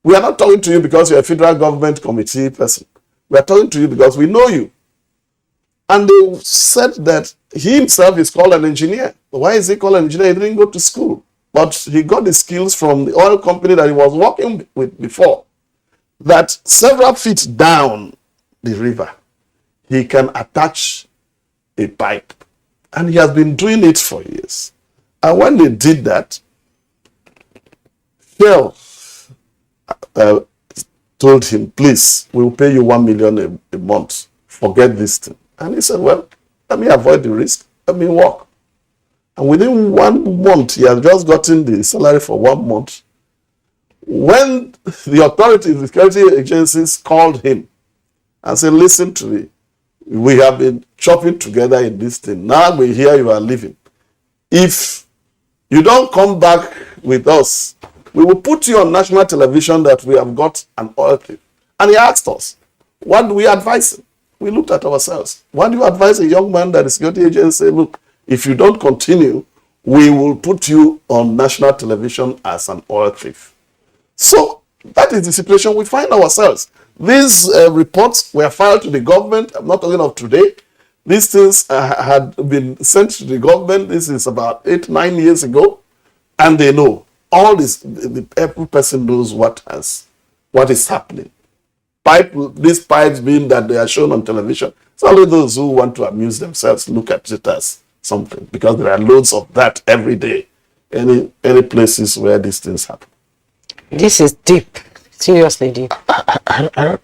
We are not talking to you because you're a federal government committee person. We are talking to you because we know you. And they said that he himself is called an engineer. Why is he called an engineer? He didn't go to school. But he got the skills from the oil company that he was working with before. That several feet down the river, he can attach a pipe. And he has been doing it for years. And when they did that, Shell told him, please, we will pay you 1 million a month. Forget this thing. And he said, well, let me avoid the risk. Let me work. And within 1 month, he had just gotten the salary for 1 month. When the authorities, the security agencies called him and said, listen to me, we have been chopping together in this thing. Now we hear you are leaving. If you don't come back with us, we will put you on national television that we have got an oil thief. And he asked us, what do we advise him? We looked at ourselves. What do you advise a young man that the security agents say, look, if you don't continue, we will put you on national television as an oil thief. So that is the situation we find ourselves. These reports were filed to the government. I'm not talking of today. These things had been sent to the government. This is about 8-9 years ago. And they know. All this, every person knows what is happening. These pipes being that they are shown on television. It's only those who want to amuse themselves look at it as something, because there are loads of that every day. Any places where these things happen. This is deep, seriously deep.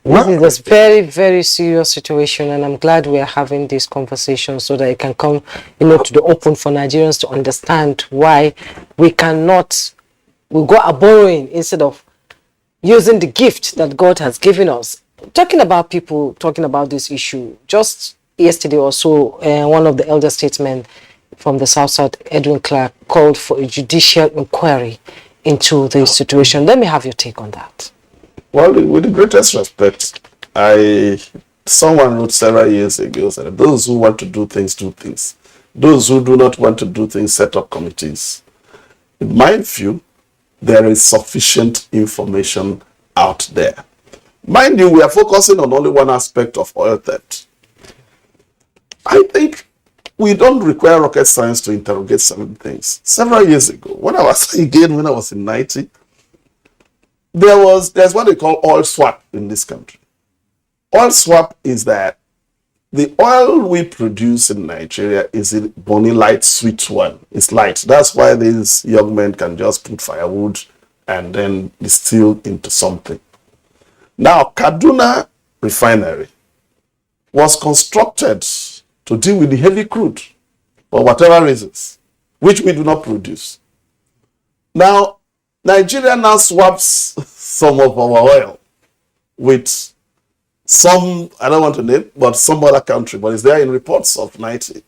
This is a very, very serious situation, and I'm glad we are having this conversation so that it can come, to the open for Nigerians to understand why we go a borrowing instead of using the gift that God has given us. Talking about people talking about this issue, just yesterday or so, one of the elder statesmen from the South, Edwin Clark, called for a judicial inquiry into the situation. Let me have your take on that. Well, with the greatest respect, someone wrote several years ago that those who want to do things, do things. Those who do not want to do things, set up committees. In my view, there is sufficient information out there. Mind you, we are focusing on only one aspect of oil theft. I think we don't require rocket science to interrogate certain things. Several years ago, when I was in 90, there's what they call oil swap in this country. Oil swap is that the oil we produce in Nigeria is a bony light, sweet one. It's light. That's why these young men can just put firewood and then distill into something. Now, Kaduna refinery was constructed to deal with the heavy crude for whatever reasons, which we do not produce. Now, Nigeria now swaps some of our oil with some, I don't want to name, but some other country, but it's there in reports of 90.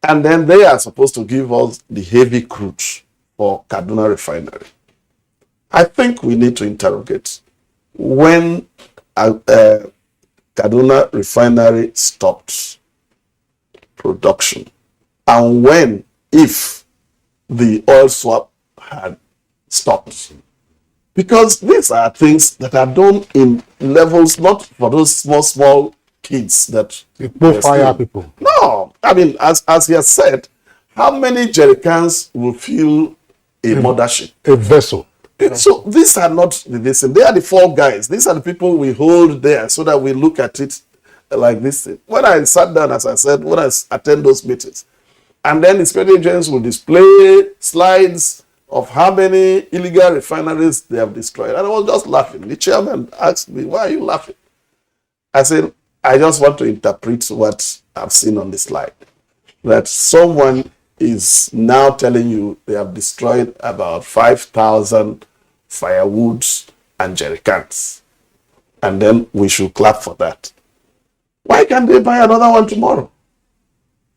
And then they are supposed to give us the heavy crude for Kaduna refinery. I think we need to interrogate when Kaduna refinery stopped production, and when, if the oil swap had stopped. Because these are things that are done in levels, not for those small kids that people fire people. No, I mean, as he has said, how many jerry cans will fill a mothership? A vessel. So these are not the listen. They are the fall guys. These are the people we hold there so that we look at it like this thing. When I sat down, as I said, when I attend those meetings, and then the security agents will display slides of how many illegal refineries they have destroyed. And I was just laughing. The chairman asked me, why are you laughing? I said, I just want to interpret what I've seen on the slide. That someone is now telling you they have destroyed about 5,000 firewoods and jerry cans. And then we should clap for that. Why can't they buy another one tomorrow?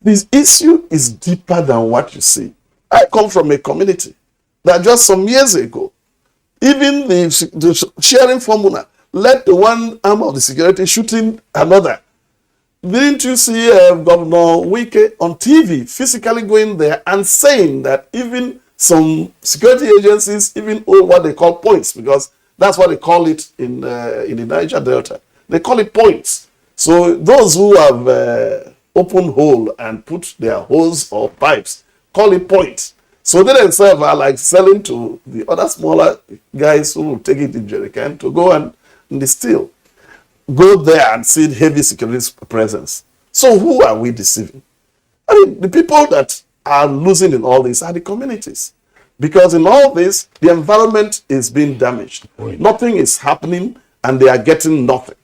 This issue is deeper than what you see. I come from a community that just some years ago, even the sharing formula led to one arm of the security shooting another. Didn't you see Governor Wike on TV physically going there and saying that even some security agencies even owe what they call points, because that's what they call it in the Niger Delta. They call it points. So those who have open hole and put their hose or pipes call it points. So they themselves are like selling to the other smaller guys who will take it in jerrycan to go and distill. Go there and see heavy security presence. So who are we deceiving? I mean, the people that are losing in all this are the communities. Because in all this, the environment is being damaged. Nothing is happening and they are getting nothing.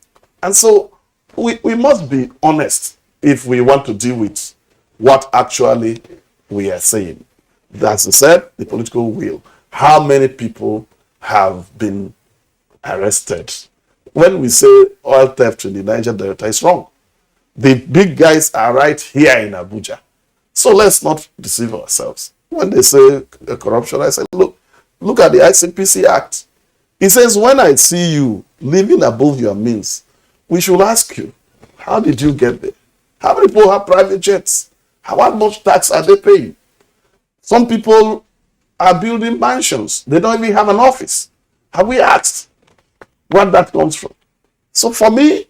And so we must be honest if we want to deal with what actually we are saying. As I said, the political will. How many people have been arrested? When we say oil theft in the Niger Delta, it's wrong. The big guys are right here in Abuja. So let's not deceive ourselves. When they say corruption, I say, look at the ICPC Act. It says, when I see you living above your means, we should ask you, how did you get there? How many people have private jets? How much tax are they paying? Some people are building mansions. They don't even have an office. Have we asked what that comes from? So for me,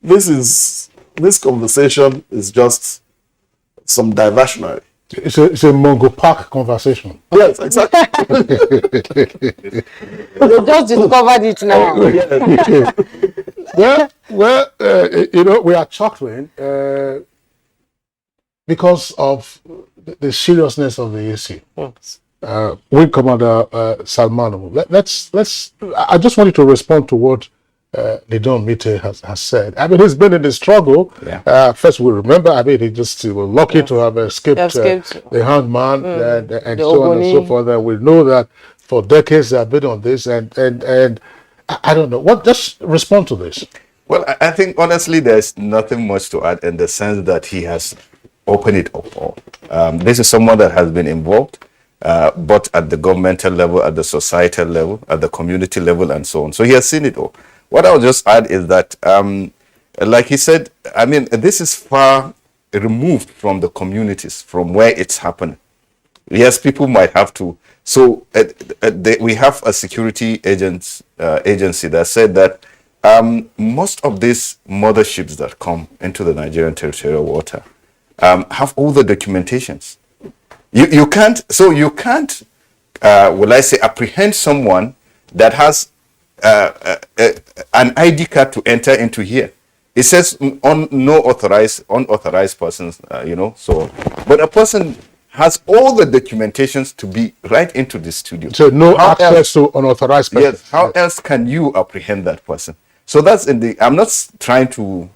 this conversation is just some diversionary. It's a Mongo Park conversation. Yes, exactly. You just discovered it now. We are chuckling because of the seriousness of the issue. Yes. Wing Commander Salman, I just wanted to respond to what Lidon Mite has said. I mean, he's been in the struggle. Yeah. First, we remember, I mean, he was lucky to have escaped the hangman and so on and so forth. And we know that for decades they have been on this. And I don't know. Just respond to this. Well, I think, honestly, there's nothing much to add in the sense that he has opened it up all. This is someone that has been involved, both at the governmental level, at the societal level, at the community level, and so on. So he has seen it all. What I'll just add is that, like he said, I mean, this is far removed from the communities, from where it's happening. Yes, people might have to. So we have a security agency that said that most of these motherships that come into the Nigerian territorial water have all the documentations. You can't, will I say, apprehend someone that has an ID card to enter into here. It says on unauthorized persons, so, but a person has all the documentations to be right into the studio. So no access to unauthorized persons. Yes, how else can you apprehend that person? So that's I'm not trying to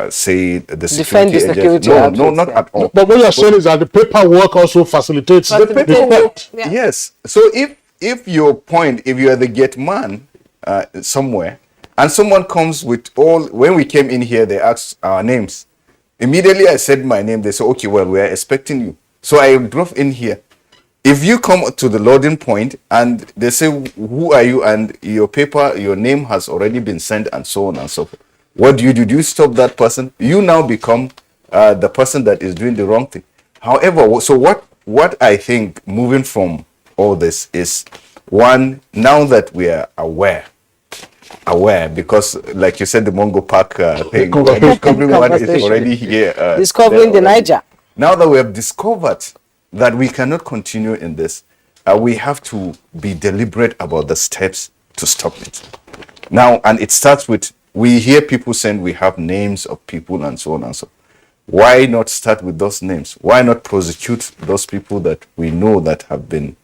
say the security agents. No, not at all. But what you're saying is that the paperwork also facilitates the paperwork. Yeah. Yes. So if your point, if you are the gate man somewhere, and someone comes with when we came in here, they asked our names. Immediately I said my name. They said, okay, well, we are expecting you. So I drove in here. If you come to the loading point and they say, who are you? And your name has already been sent and so on and so forth. What do? Do you stop that person? You now become the person that is doing the wrong thing. However, so what I think moving from all this is, one, now that we are aware, because like you said, the Mongo Park thing, discovering one is already here. Discovering the Niger. Now that we have discovered that we cannot continue in this, we have to be deliberate about the steps to stop it. Now, and it starts with, we hear people saying we have names of people and so on and so on. Why not start with those names? Why not prosecute those people that we know that have been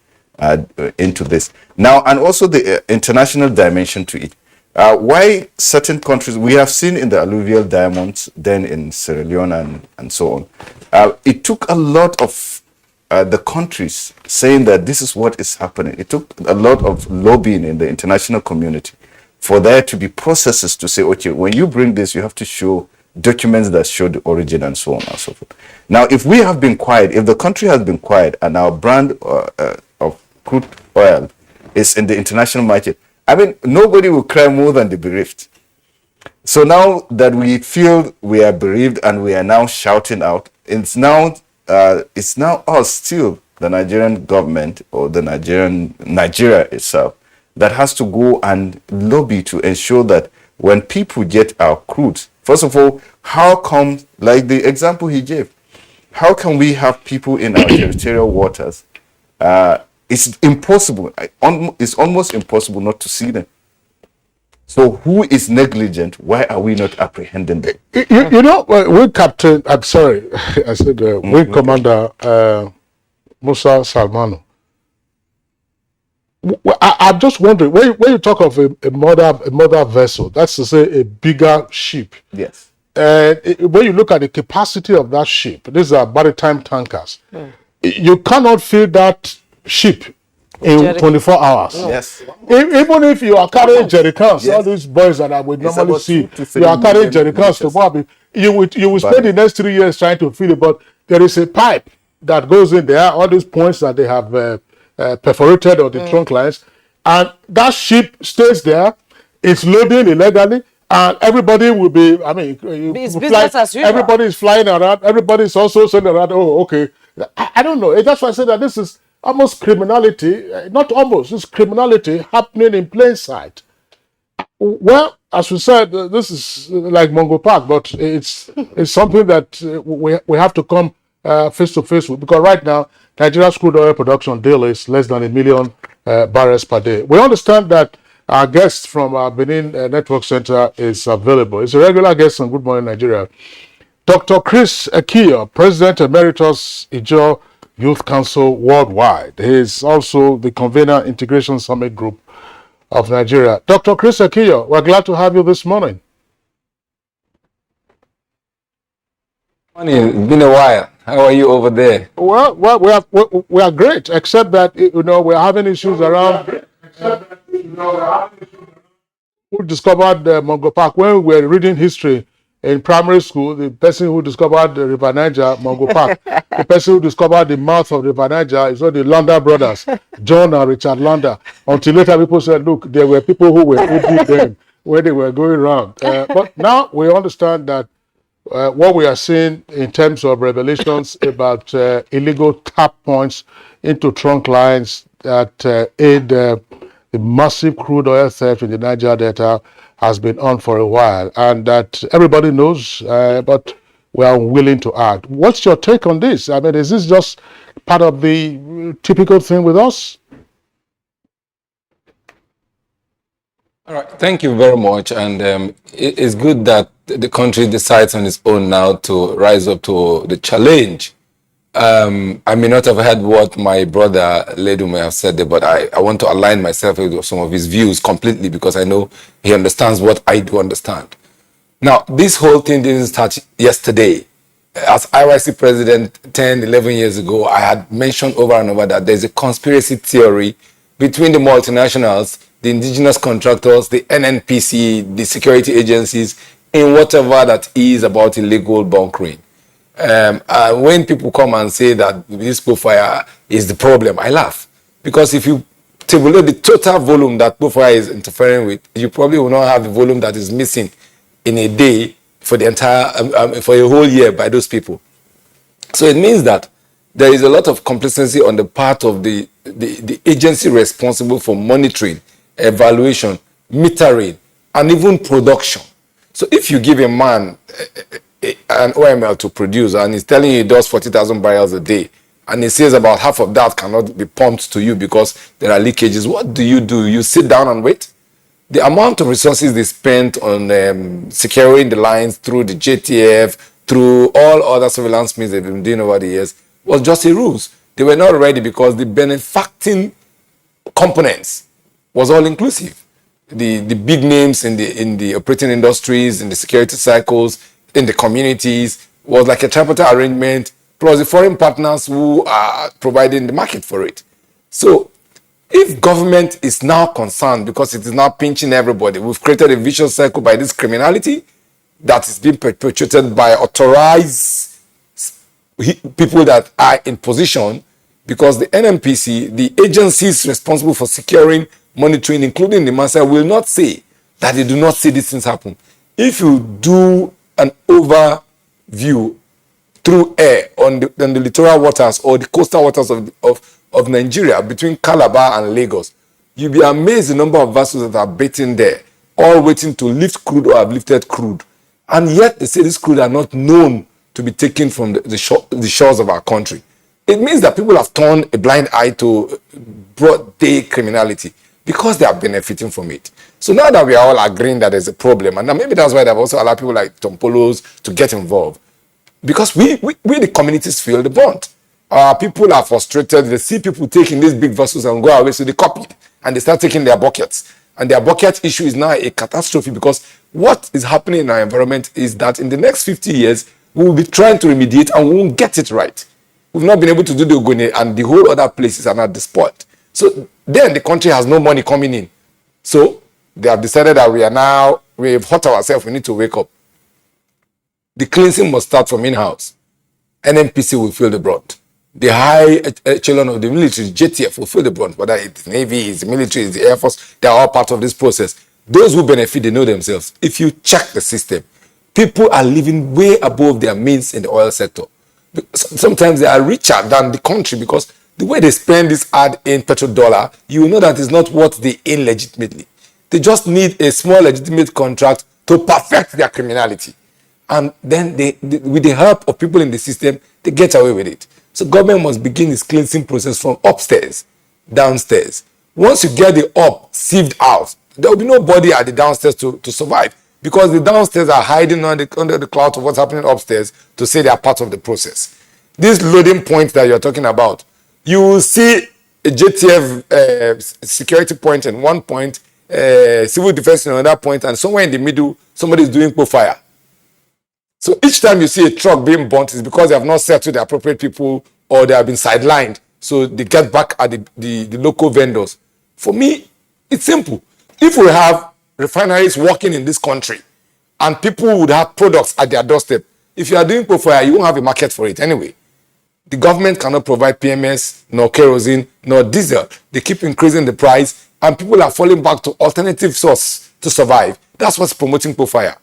into this? Now, and also the international dimension to it. Why certain countries, we have seen in the alluvial diamonds, then in Sierra Leone and so on. It took a lot of the countries saying that this is what is happening. It took a lot of lobbying in the international community for there to be processes to say, okay, when you bring this, you have to show documents that show the origin and so on and so forth. Now, if we have been quiet, if the country has been quiet and our brand of crude oil is in the international market, I mean, nobody will cry more than the bereaved. So now that we feel we are bereaved and we are now shouting out, it's now us still, the Nigerian government or the Nigeria itself, that has to go and lobby to ensure that when people get our crude, first of all, how come, like the example he gave, how can we have people in our territorial waters? It's impossible. It's almost impossible not to see them. So who is negligent? Why are we not apprehending them? You know, Wing Captain, I'm sorry, I said Wing Commander Musa Salmano. I'm just wondering, when you talk of a mother vessel, that's to say a bigger ship. Yes. When you look at the capacity of that ship, these are maritime tankers. You cannot fill that ship in 24 hours. No. Yes. Even if you are carrying jerry cans, all these boys that I would normally see, you are carrying jerry cans to Bobby, you will spend the next 3 years trying to fill it, but there is a pipe that goes in there, all these points that they have perforated on the trunk lines, and that ship stays there, it's loading illegally, and everybody will be, I mean, it's business as usual. Everybody is flying around, everybody is also saying around, oh, okay. I don't know. That's why I say that this is almost criminality, not almost, it's criminality happening in plain sight. Well, as we said, this is like Mongo Park, but it's something that we have to come face to face with, because right now, Nigeria's crude oil production daily is less than 1 million barrels per day. We understand that our guest from our Benin Network Center is available. It's a regular guest on Good Morning Nigeria. Dr. Chris Akiyo, President Emeritus Ijaw Youth Council Worldwide. He is also the convener Integration Summit Group of Nigeria. Dr. Chris Akiyo, we're glad to have you this morning. Morning. It's been a while. How are you over there? Well, we are great, except that we're having issues around. Who discovered Mongo Park? When we were reading history in primary school, the person who discovered the River Niger, Mongo Park, the person who discovered the mouth of the River Niger is one of the Landa brothers, John and Richard Landa. Until later, people said, look, there were people who were aiding them when they were going around. But now we understand that what we are seeing in terms of revelations about illegal tap points into trunk lines that aid the massive crude oil theft in the Niger Delta has been on for a while, and that everybody knows, but we are unwilling to act. What's your take on this? I mean, is this just part of the typical thing with us? All right. Thank you very much. And it's good that the country decides on its own now to rise up to the challenge. I may not have heard what my brother Ledu may have said there, but I want to align myself with some of his views completely, because I know he understands what I do understand. Now, this whole thing didn't start yesterday. As IYC president 10, 11 years ago, I had mentioned over and over that there's a conspiracy theory between the multinationals, the indigenous contractors, the NNPC, the security agencies, in whatever that is about illegal bunkering. When people come and say that this profile is the problem, I laugh. Because if you tabulate the total volume that profile is interfering with, you probably will not have the volume that is missing in a day for the entire, for a whole year by those people. So it means that there is a lot of complacency on the part of the agency responsible for monitoring, evaluation, metering, and even production. So if you give a man an OML to produce and he's telling you he does 40,000 barrels a day, and he says about half of that cannot be pumped to you because there are leakages, what do? You sit down and wait? The amount of resources they spent on securing the lines through the JTF, through all other surveillance means they've been doing over the years, was just a ruse. They were not ready because the benefacting components was all inclusive. The big names in the operating industries, in the security cycles, in the communities, was like a tripartite arrangement, plus the foreign partners who are providing the market for it. So if government is now concerned because it is now pinching everybody, we've created a vicious cycle by this criminality, that is being perpetuated by authorized people that are in position, because the NMPC, the agencies responsible for securing, monitoring, including the master, will not say that they do not see these things happen. If you do an overview through air on the littoral waters or the coastal waters of Nigeria between Calabar and Lagos, you'll be amazed the number of vessels that are baiting there, all waiting to lift crude or have lifted crude. And yet they say these crude are not known to be taken from the shores of our country. It means that people have turned a blind eye to broad day criminality because they are benefiting from it. So now that we are all agreeing that there's a problem, and maybe that's why they've also allowed people like Tompolos to get involved, because we the communities feel the brunt. Our people are frustrated. They see people taking these big vessels and go away, so they copy it and they start taking their buckets. And their bucket issue is now a catastrophe, because what is happening in our environment is that in the next 50 years, we will be trying to remediate and we won't get it right. We've not been able to do the Ogone, and the whole other places are not despoiled. So then the country has no money coming in. So they have decided that we've hurt ourselves, we need to wake up. The cleansing must start from in-house. NMPC will feel the brunt. The high echelon of the military, JTF, will feel the brunt. Whether it's the Navy, it's the military, it's the Air Force, they are all part of this process. Those who benefit, they know themselves. If you check the system, people are living way above their means in the oil sector. Sometimes they are richer than the country, because the way they spend this ad in petrodollar, you will know that it's not what they earn legitimately. They just need a small legitimate contract to perfect their criminality. And then with the help of people in the system, they get away with it. So government must begin its cleansing process from upstairs, downstairs. Once you get the up sieved out, there will be nobody at the downstairs to survive, because the downstairs are hiding under the cloud of what's happening upstairs to say they are part of the process. This loading point that you're talking about, you will see a JTF security point in one point, civil defense in another point, and somewhere in the middle, somebody is doing fire. So each time you see a truck being burnt, it's because they have not settled the appropriate people, or they have been sidelined. So they get back at the local vendors. For me, it's simple. If we have refineries working in this country and people would have products at their doorstep, if you are doing fire, you won't have a market for it anyway. The government cannot provide PMS, nor kerosene, nor diesel. They keep increasing the price, and people are falling back to alternative source to survive. That's what's promoting fire.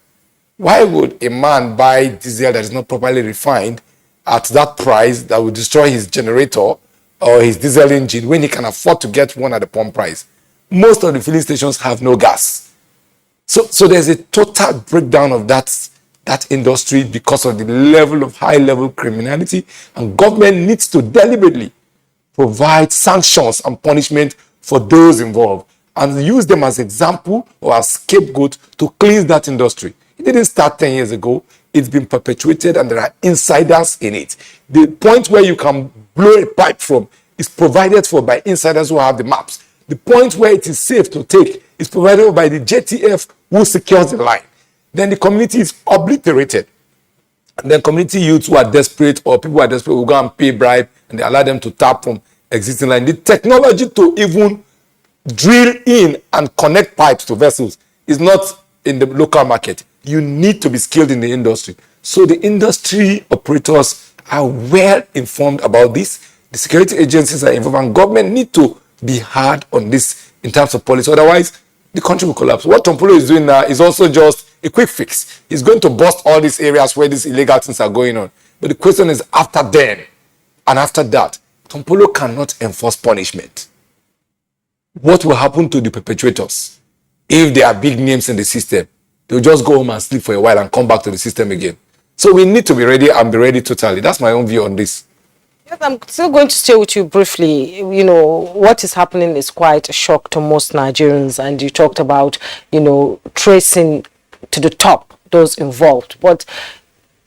Why would a man buy diesel that is not properly refined at that price that will destroy his generator or his diesel engine when he can afford to get one at the pump price? Most of the filling stations have no gas. So there's a total breakdown of that industry because of the high level criminality, and government needs to deliberately provide sanctions and punishment for those involved and use them as example or as scapegoat to cleanse that industry. It didn't start 10 years ago. It's been perpetuated, and there are insiders in it. The point where you can blow a pipe from is provided for by insiders who have the maps. The point where it is safe to take is provided by the JTF who secures the line. Then the community is obliterated. And then community youths who are desperate, or people who are desperate, will go and pay bribe, and they allow them to tap from existing line. The technology to even drill in and connect pipes to vessels is not in the local market. You need to be skilled in the industry. So the industry operators are well informed about this. The security agencies are involved, and government need to be hard on this in terms of policy. Otherwise, the country will collapse. What Tompolo is doing now is also just a quick fix. He's going to bust all these areas where these illegal things are going on. But the question is, after then and after that, Tompolo cannot enforce punishment. What will happen to the perpetrators if they are big names in the system? They'll just go home and sleep for a while and come back to the system again. So we need to be ready, and be ready totally. That's my own view on this. Yes, I'm still going to stay with you briefly. You know, what is happening is quite a shock to most Nigerians, and you talked about, tracing to the top those involved. But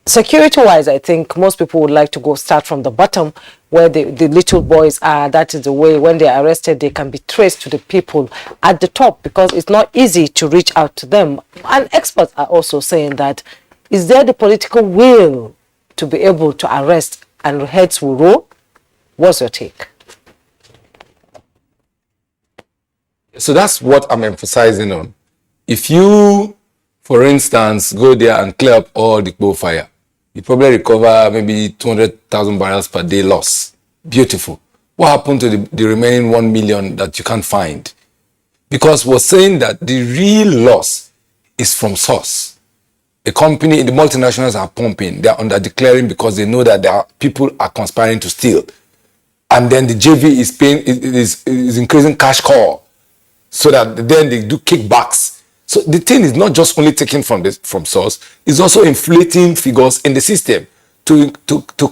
security-wise, I think most people would like to start from the bottom, where the little boys are. That is the way, when they are arrested, they can be traced to the people at the top, because it's not easy to reach out to them. And experts are also saying that, is there the political will to be able to arrest and heads will roll? What's your take? So that's what I'm emphasizing on. If you for instance, go there and clear up all the coal fire, you probably recover maybe 200,000 barrels per day loss. Beautiful. What happened to the remaining 1 million that you can't find? Because we're saying that the real loss is from source. The company, the multinationals are pumping, they're under declaring because they know that people are conspiring to steal. And then the JV is paying, is increasing cash call so that then they do kickbacks. So the thing is not just only taken from source, it's also inflating figures in the system to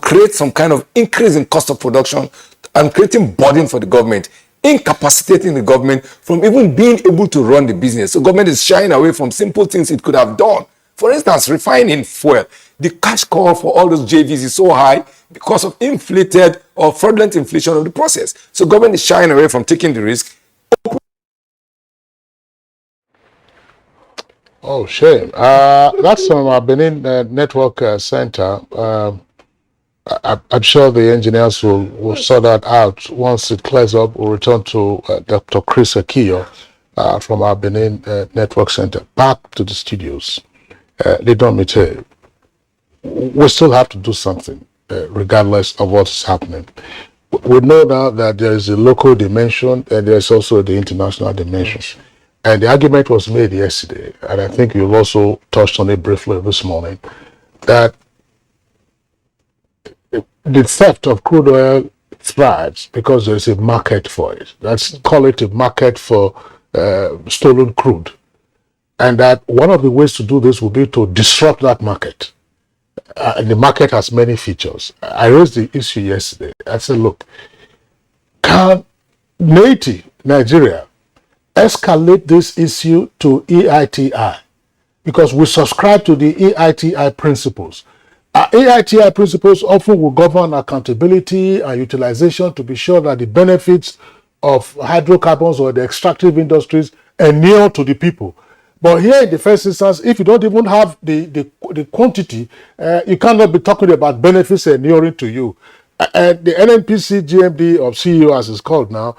create some kind of increase in cost of production and creating burden for the government, incapacitating the government from even being able to run the business. So government is shying away from simple things it could have done. For instance, refining fuel. The cash call for all those JVs is so high because of inflated or fraudulent inflation of the process. So government is shying away from taking the risk. Oh, shame. That's from our Benin Network Center. I'm sure the engineers will sort that out. Once it clears up, we'll return to Dr. Chris Akiyo from our Benin Network Center. Back to the studios. We still have to do something, regardless of what's happening. We know now that there is a local dimension and there's also the international dimension. Yes. And the argument was made yesterday, and I think you've also touched on it briefly this morning, that the theft of crude oil thrives because there's a market for it. Let's call it a market for stolen crude. And that one of the ways to do this would be to disrupt that market. And the market has many features. I raised the issue yesterday. I said, look, can Nigeria escalate this issue to EITI? Because we subscribe to the EITI principles. EITI principles often will govern accountability and utilization to be sure that the benefits of hydrocarbons or the extractive industries inure to the people. But here in the first instance, if you don't even have the quantity, you cannot be talking about benefits inuring to you. The NNPC GMD, or CEO as it's called now,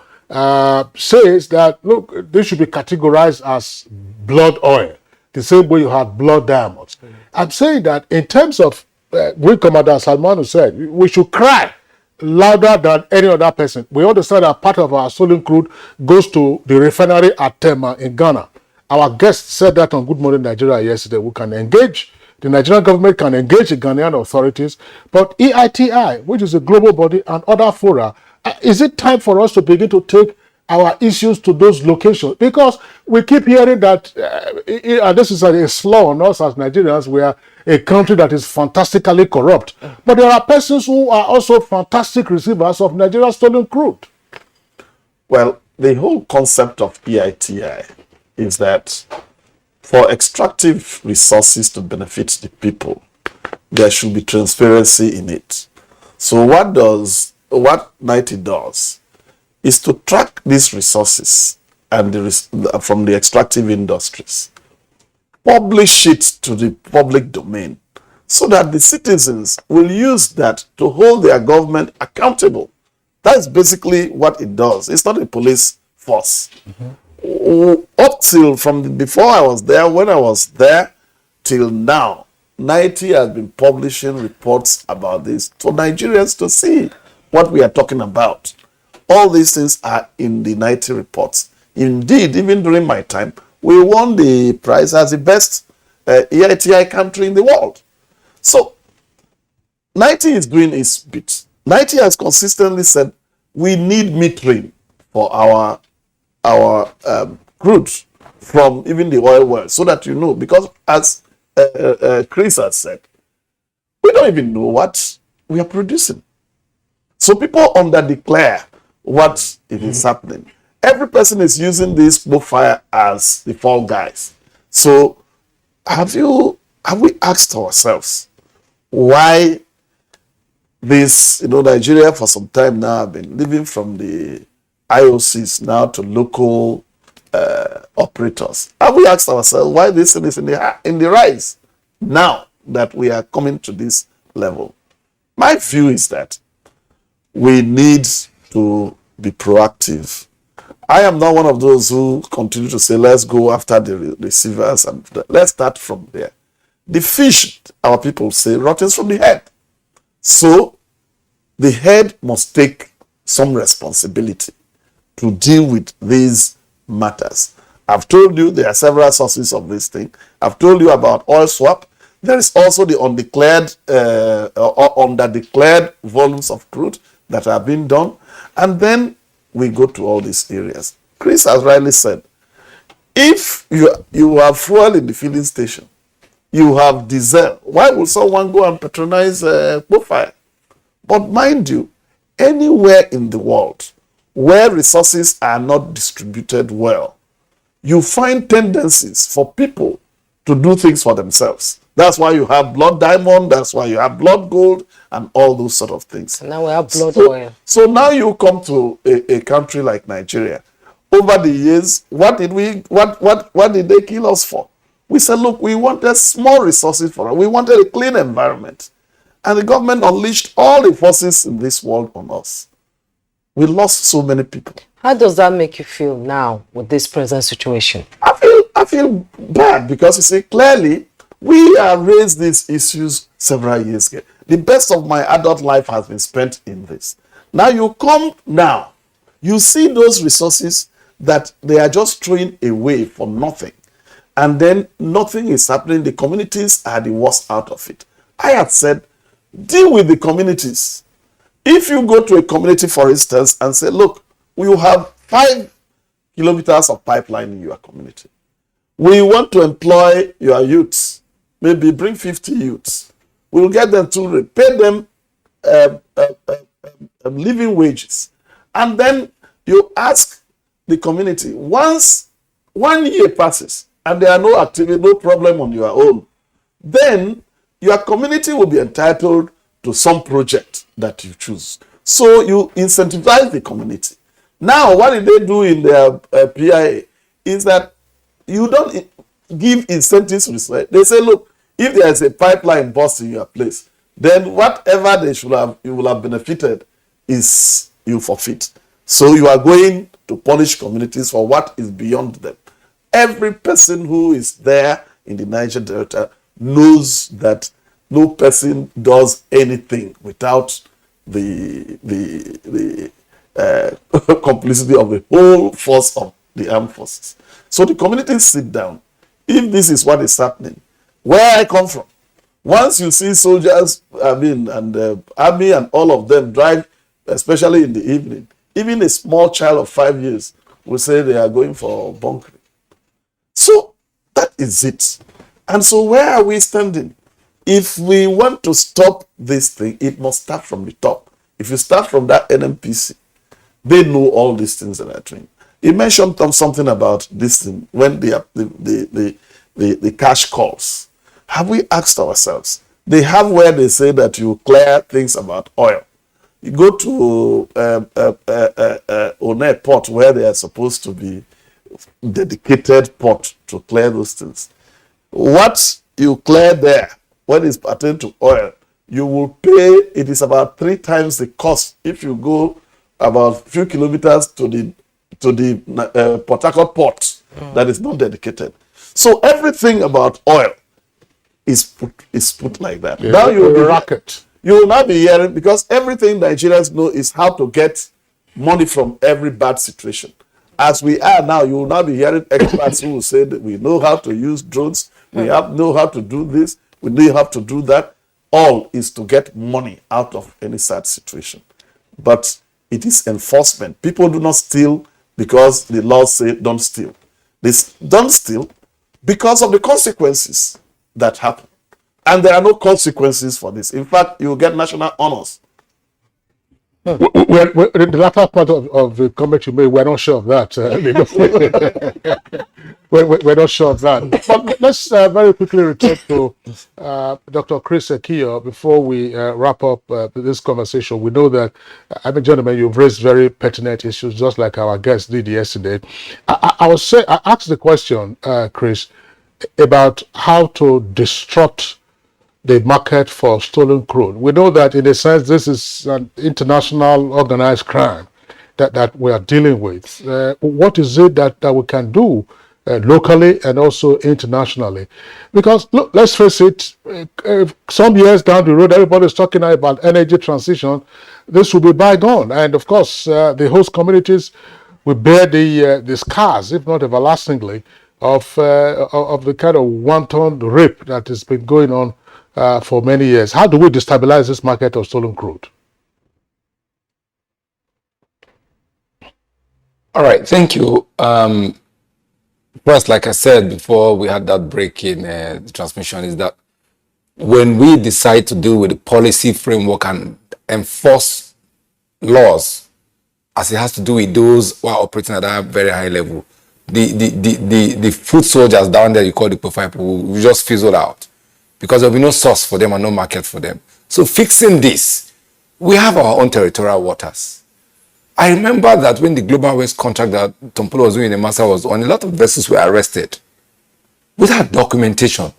says that, look, they should be categorized as blood oil, the same way you have blood diamonds. I'm saying that in terms of, Great Commander Salmanu said, we should cry louder than any other person. We understand that part of our stolen crude goes to the refinery at Tema in Ghana. Our guest said that on Good Morning Nigeria yesterday. We can engage, the Nigerian government can engage the Ghanaian authorities, but EITI, which is a global body, and other fora, is it time for us to begin to take our issues to those locations? Because we keep hearing that, and this is a slaw on us as Nigerians, we are a country that is fantastically corrupt. But there are persons who are also fantastic receivers of Nigeria's stolen crude. Well, the whole concept of EITI is that for extractive resources to benefit the people, there should be transparency in it. So what NITI does is to track these resources and from the extractive industries, publish it to the public domain so that the citizens will use that to hold their government accountable. That's basically what it does. It's not a police force. Up till before I was there, when I was there, till now, NITI has been publishing reports about this for Nigerians to see what we are talking about. All these things are in the NITI reports. Indeed, even during my time, we won the prize as the best EITI country in the world. So, NITI is doing its bit. NITI has consistently said we need metering for our crude from even the oil wells, so that you know, because as Chris has said, we don't even know what we are producing. So people under-declare what it is happening. Every person is using this fire as the fall guys. So have we asked ourselves why this, Nigeria for some time now have been living from the IOCs now to local operators? Have we asked ourselves why this thing is in the rise now that we are coming to this level? My view is that we need to be proactive I am not one of those who continue to say, let's go after the receivers and let's start from there. The fish, our people say, rottens from the head. So the head must take some responsibility to deal with these matters. I've told you there are several sources of this thing. I've told you about oil swap. There is also the undeclared or underdeclared volumes of crude that are being done. And then we go to all these areas. Chris has rightly said, if you have fuel in the filling station, you have diesel, why would someone go and patronize profile? But mind you, anywhere in the world where resources are not distributed well, you find tendencies for people to do things for themselves. That's why you have blood diamond, that's why you have blood gold, and all those sort of things. And now we have blood oil. So now you come to a country like Nigeria. Over the years, what did they kill us for? We said, look, we wanted small resources for us. We wanted a clean environment. And the government unleashed all the forces in this world on us. We lost so many people. How does that make you feel now with this present situation? I feel bad because you see, clearly, we have raised these issues several years ago. The best of my adult life has been spent in this. Now you come now, you see those resources that they are just throwing away for nothing. And then nothing is happening. The communities are the worst out of it. I had said, deal with the communities. If you go to a community, for instance, and say, look, we will have 5 kilometers of pipeline in your community. We want to employ your youths. Maybe bring 50 youths. We will get them to pay them living wages. And then you ask the community, once 1 year passes and there are no activity, no problem on your own, then your community will be entitled to some project that you choose. So you incentivize the community. Now, what did they do in their PIA is that you don't give incentives. They say, look, if there is a pipeline burst in your place, then whatever you will have benefited is you forfeit. So you are going to punish communities for what is beyond them. Every person who is there in the Niger Delta knows that no person does anything without the complicity of the whole force of the armed forces. So the communities sit down. If this is what is happening, where I come from, once you see soldiers, and army and all of them drive, especially in the evening, even a small child of 5 years will say they are going for bunkering. So that is it. And so where are we standing? If we want to stop this thing, it must start from the top. If you start from that NMPC, they know all these things that are doing. He mentioned something about this thing when the cash calls. Have we asked ourselves? They have where they say that you clear things about oil. You go to One port where they are supposed to be dedicated port to clear those things. What you clear there, when it's pertaining to oil, you will pay, it is about 3 times the cost if you go about a few kilometers to the Port Harcourt port that is not dedicated. So everything about oil is put like that. Yeah, now you will not be hearing, because everything Nigerians know is how to get money from every bad situation. As we are now, you will not be hearing experts who will say that we know how to use drones, know how to do this, we know how to do that. All is to get money out of any sad situation. But it is enforcement. People do not steal because the laws say don't steal. They don't steal because of the consequences that happen. And there are no consequences for this. In fact, you will get national honors. Well, in the latter part of the comment you made, we're not sure of that. We're not sure of that. But let's very quickly return to Dr. Chris Ekiyo before we wrap up this conversation. We know that, gentlemen, you've raised very pertinent issues, just like our guest did yesterday. I asked the question, Chris, about how to disrupt the market for stolen crude. We know that in a sense this is an international organized crime. that we are dealing with. What is it that we can do locally and also internationally? Because look, let's face it, some years down the road, everybody's talking about energy transition. This will be bygone, and of course, the host communities will bear the scars, if not everlastingly, of the kind of wanton rape that has been going on for many years. How do we destabilize this market of stolen crude? All right, thank you. First, like I said before we had that break in the transmission, is that when we decide to deal with the policy framework and enforce laws, as it has to do with those who are operating at that very high level, the foot soldiers down there, you call the profile people, will just fizzle out because there will be no source for them and no market for them. So fixing this, we have our own territorial waters. I remember that when the Global West contract that Tompolo was doing in the Massa was on, a lot of vessels were arrested without documentation.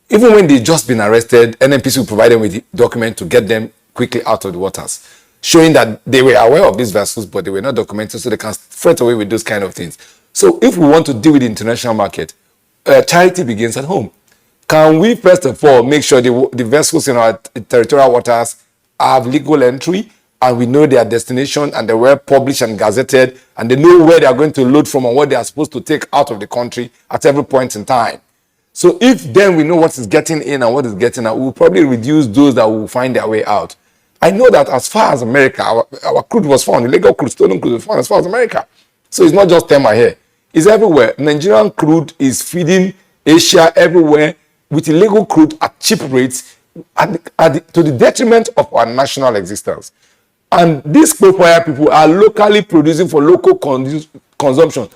Even when they just been arrested, NNPC will provide them with the document to get them quickly out of the waters, showing that they were aware of these vessels, but they were not documented, so they can fret away with those kind of things. So if we want to deal with the international market, charity begins at home. Can we, first of all, make sure the vessels in our territorial waters have legal entry, and we know their destination, and they were published and gazetted, and they know where they are going to load from and what they are supposed to take out of the country at every point in time. So if then we know what is getting in and what is getting out, we will probably reduce those that will find their way out. I know that as far as America, our crude was found, illegal crude, stolen crude was found as far as America. So it's not just Tema here. It's everywhere. Nigerian crude is feeding Asia everywhere with illegal crude at cheap rates to the detriment of our national existence. And these profile people are locally producing for local consumption,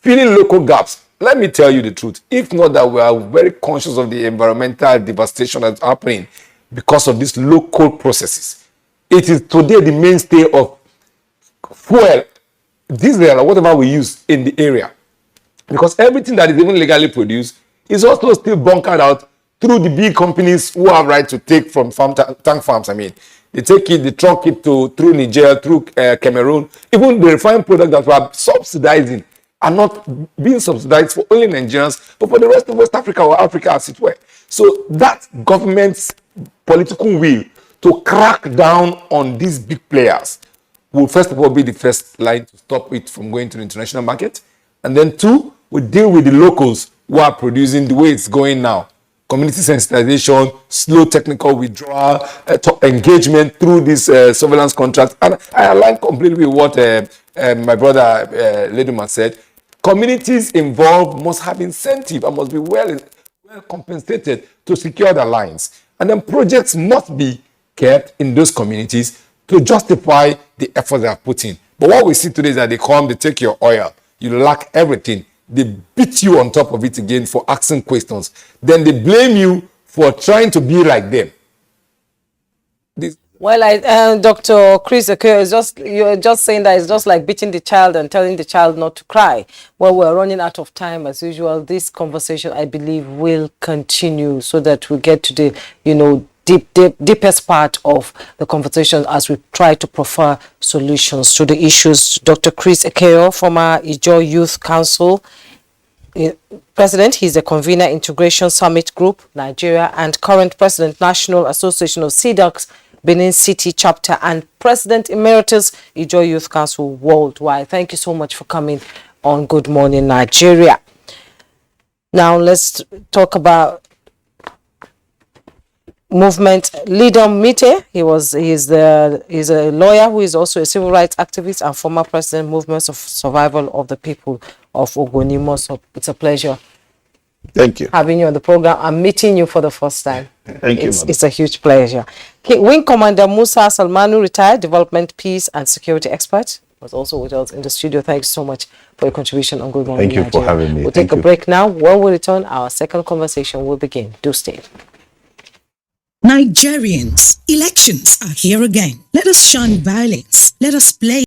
filling local gaps. Let me tell you the truth. If not that we are very conscious of the environmental devastation that's happening because of these local processes, it is today the mainstay of fuel, diesel, or whatever we use in the area. Because everything that is even legally produced is also still bunkered out through the big companies who have right to take from tank farms. I mean, they take it, they truck it through Niger, through Cameroon. Even the refined product that we are subsidizing are not being subsidized for only Nigerians, but for the rest of West Africa or Africa as it were. So that government's political will to crack down on these big players will first of all be the first line to stop it from going to the international market. And then two, we deal with the locals who are producing the way it's going now. Community sensitization, slow technical withdrawal, engagement through this surveillance contract. And I align completely with what my brother Leduma said. Communities involved must have incentive and must be well compensated to secure their lines. And then projects must be kept in those communities to justify the effort they are putting. But what we see today is that they come, they take your oil, you lack everything. They beat you on top of it again for asking questions. Then they blame you for trying to be like them. Well, Dr. Chris, you're just saying that it's just like beating the child and telling the child not to cry. Well, we're running out of time as usual. This conversation, I believe, will continue so that we get to the, deepest part of the conversation as we try to prefer solutions to the issues. Dr. Chris Ekeo, former Ijo Youth Council President, he's the convener, Integration Summit Group, Nigeria, and current President, National Association of CDOCs, Benin City Chapter, and President Emeritus, Ijo Youth Council Worldwide. Thank you so much for coming on Good Morning Nigeria. Now let's talk about movement leader Mite. He's a lawyer who is also a civil rights activist and former president, Movements of Survival of the People of Ogonimo. So it's a pleasure. Thank you. Having you on the program. I'm meeting you for the first time. Thank you. It's a huge pleasure. Wing Commander Musa Salmanu, retired development, peace and security expert, was also with us in the studio. Thanks so much for your contribution on Good Morning Nigeria. Thank you for having me. We'll take a break now. When we return, our second conversation will begin. Do stay. Nigerians, elections are here again. Let us shun violence. Let us play